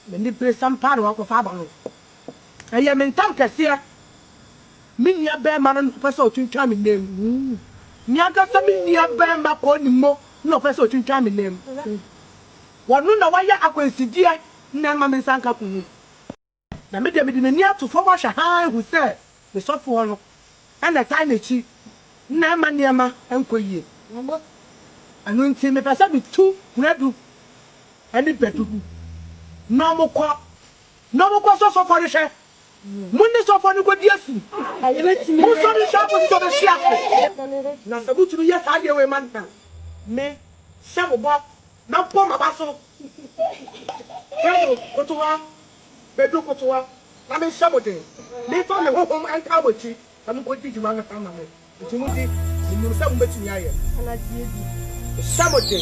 Many play some part of Fabano. I am in town, Cassia. Many a bear man and person to charm in name. Nyarko, some near bear map on more, no person to charm in name. One no why I can see dear Nama Sanka. Now, made them in the near to forward a high who said the soft one and a tiny cheek. Nama Niama and Koye. anu nti me pesa bi tu redu ani bedu no mo kwa so for the share munni so for ni go di asu mo so ni sha for so be share na sabu tu ya sa de we man na me sha mo bo na po ma ba so kotowa bedu kotowa na me sha mo de me fa me ho an ka bo chi na mo ko di juma na fa ma me nti mo di ni sa mo betumi aye ana die di Sabote.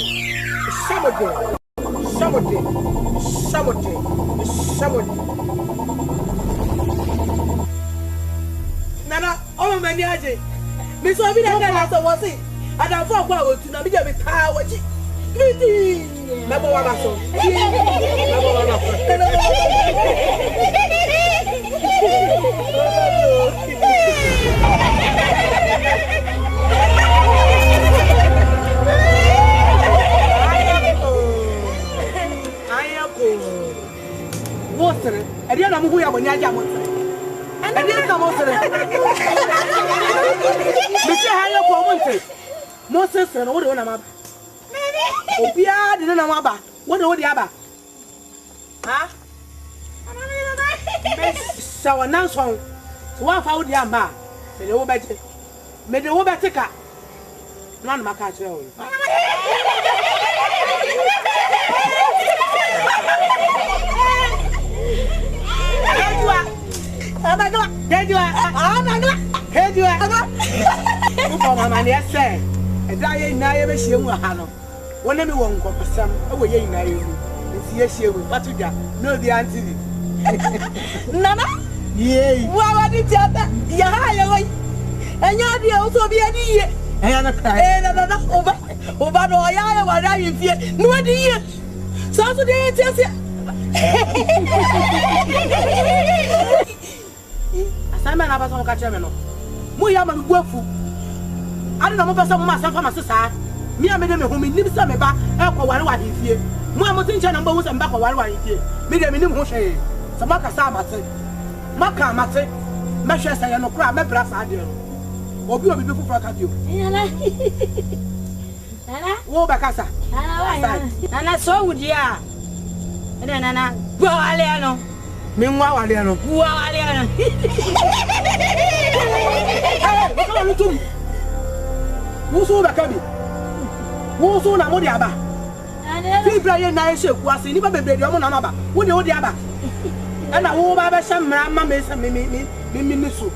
Nana, oh my dear, Miss Obina got us a was it. And I thought, well, to not be a bit tired. Number one, Water, and then I'm who I'm on Yaja. And then I'm also Mr. Higher Common. Moses and what do I'm about? Opia didn't know about what do the other? Huh? So announce one. So I found the Amba. Made the over ticker. None of my catch. There you are. Yes, sir. And I ain't never seen Hano. One of me won't go for some away. Yes, you will. What to that? No, the auntie. Nana? Yea. What did you have? Yeah, and you're also be an idiot. And another over no, I am what I fear. No, dear. Saturday, tells you. Simon, I was on Catchamano. Muyam and Wofu. I don't know if some master from my sister. Me, I made him whom he lives some back, Elko, what he fear. Muamotin number was and back of one here. Made a minimum Hoshe. Some Maka Maka Mate. Meshes I no cry, my brass idea. Or you will be before for you. Wo Bacassa. And I saw with ya. And then Anna, go Aliano. Meanwhile, Aliano. Who's over coming? Who's on a Modiaba? People are nice, was in even baby on Amaba. What do the other? And I will have some mamma, me, so.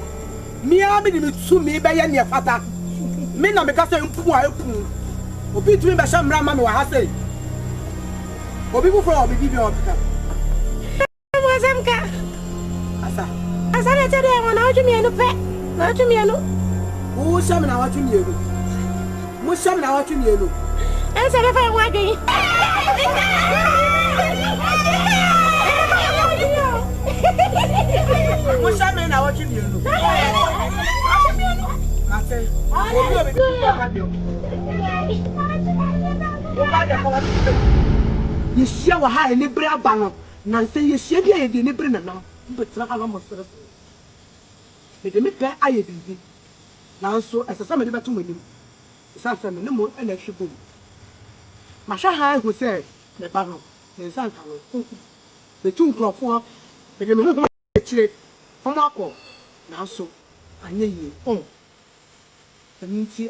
Me, I'll be to me by any fata. Men are because I'm poor. Or between by some mamma, I say. Or people from the video. As I tell them, now to me and the pet, not to me. Who's some now to you? Who's some now to you? And so if I want to who's some now to you? You see how high in the bread banner. Nancy, you see the idea in the brain now. But I almost it may pay I did. Now, so as a summer to win him, something no more and a ship. Masha who said the barrel, the Santa, the 2 o'clock for the trade from Nyarko. Now, so I knew you. Oh, the means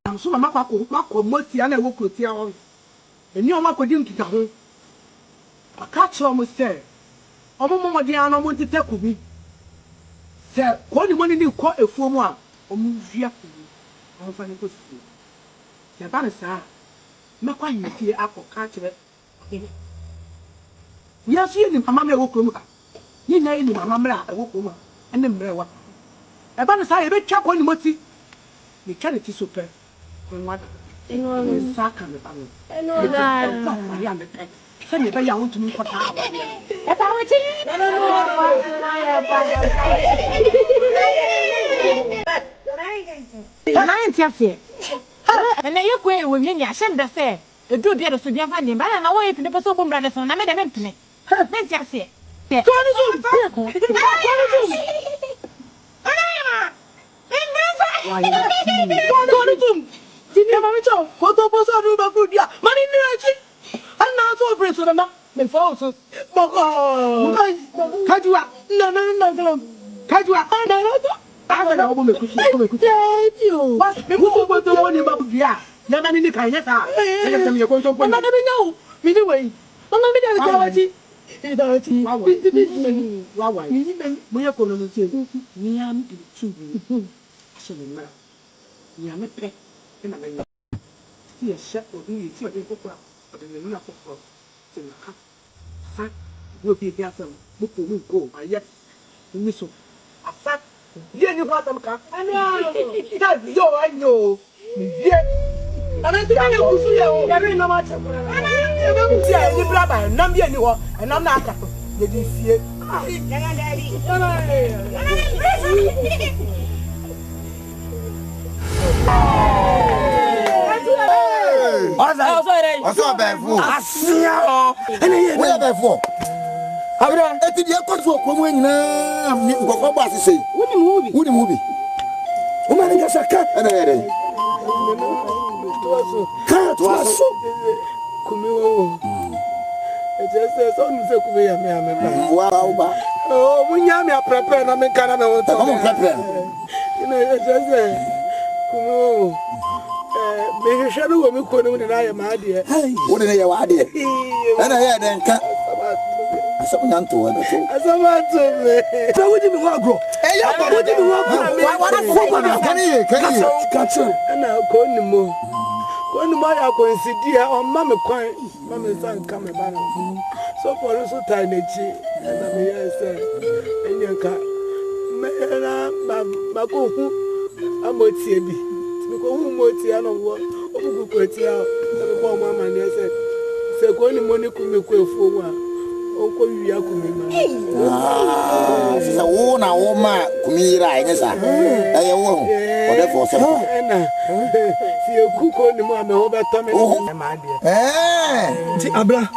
I'm so Marco, most young and walk with you. And your Marco didn't get home. I catch almost said. Omo de ana mo tete kubi se ko ni mo ni ko efuo mu a omo via kubi on fa ni ko si se ba sa me kwa yifie akoka kire ya so ni mama me wo krom ka ni na ni mama me a wo krom ene mre wa e ba sa e be twa ko ni mo ti ni twa ni ti so pe nwa eno sa ka me ba no eno da ya me pe se me be ya won tumi ko ta And then you quit with me, I send the say, the do the other so you find him, but I know if the person from brothers on I made a mentally. Let's just say, Dini mami cho, photo poso adu ba food ya. Mani ni achi. Ana so operation na. Me fa so. Boko. Kajua. Na. Kajua. Na. Na obo me kusi. Yo. Bas me ko ko to woni ba bia. Na mani ni kan yesa. Na tem ye ko so ko. Na na be nyawo. Mi ni we. Mama mi da ka wachi. Idati. Wawa. Ni me mo ye ko no no tie. Ni am di tu. So me ma. Ni am pe. Na me. Ti e sha o ni ti o de ko kwa. O de ni na ko ko. Ti na ka. Fa. Wo fi ya sam. Mo ko mo ko. Aye. Ni so. Afa. Ye ni kwa tam ka. Ana. Ta yo anyo. Ye. Ana ti ka ku su ye o. Ya ri na ma cha. Ana. E ba mu ti a ni bra ba. Nam ye ni ho. E nam na aka so. Ye di fie. Ya daddy. Ọsọ bẹ̀fù. Àṣìyàn ọ̀. Wọ́n yẹ bẹ̀fù. Àbúrò etí di ẹ̀kọ́ tó ọkọ̀ mú ẹ̀yìn náà ní nkọ̀kọ́ bá àṣìṣe. Wúni mú bi. Wọ́n máa ní kẹsà ká. Ẹ bẹ̀rẹ̀ rẹ̀. Ká tó a sọ. Kùmí wọ́wọ́. Ẹ̀jẹ̀ sẹ́ sọ́nù sẹ́ kùmí yà mí àmì bá. Wà á wà. Ọ̀ mo nyá mi àpẹrẹpẹrẹ náà mi ká náà mi wọ́n tọ́. Ọmọ pẹpẹ. Ẹ̀jẹ̀ sẹ́ kùmí wọ́wọ́. Mehwehwɛ no wɔ me kɔ no mu na ayɛ maade. Wo de ne yɛ waade. Ɛna yɛ den ka. Asɛm nyanto wa beto. Asɛm ato me. Sɛ wo di mi ho agro. Ɛyɛ ba wo di mi ho agro. Wa na fo ba na kan ye. Kacho. Ɛna kɔ ni mo. Kɔ ni mo ya kɔ nsidi a ɔma me kwan. Ma me san ka me ba na. So for so tai na chi. Ɛna me yɛ sɛ ɛnyɛ nka. Me na ba ko hu amotie bi. Who motia no wo obugu kwetia e bo mo amane se ko ni mo ni kumi kwefo wa o ko wiya kumi ma se wo na wo ma kumi ra ene sa e ye wo o de for se na si e ku ko ni mo ame ho beto me ma de ti abra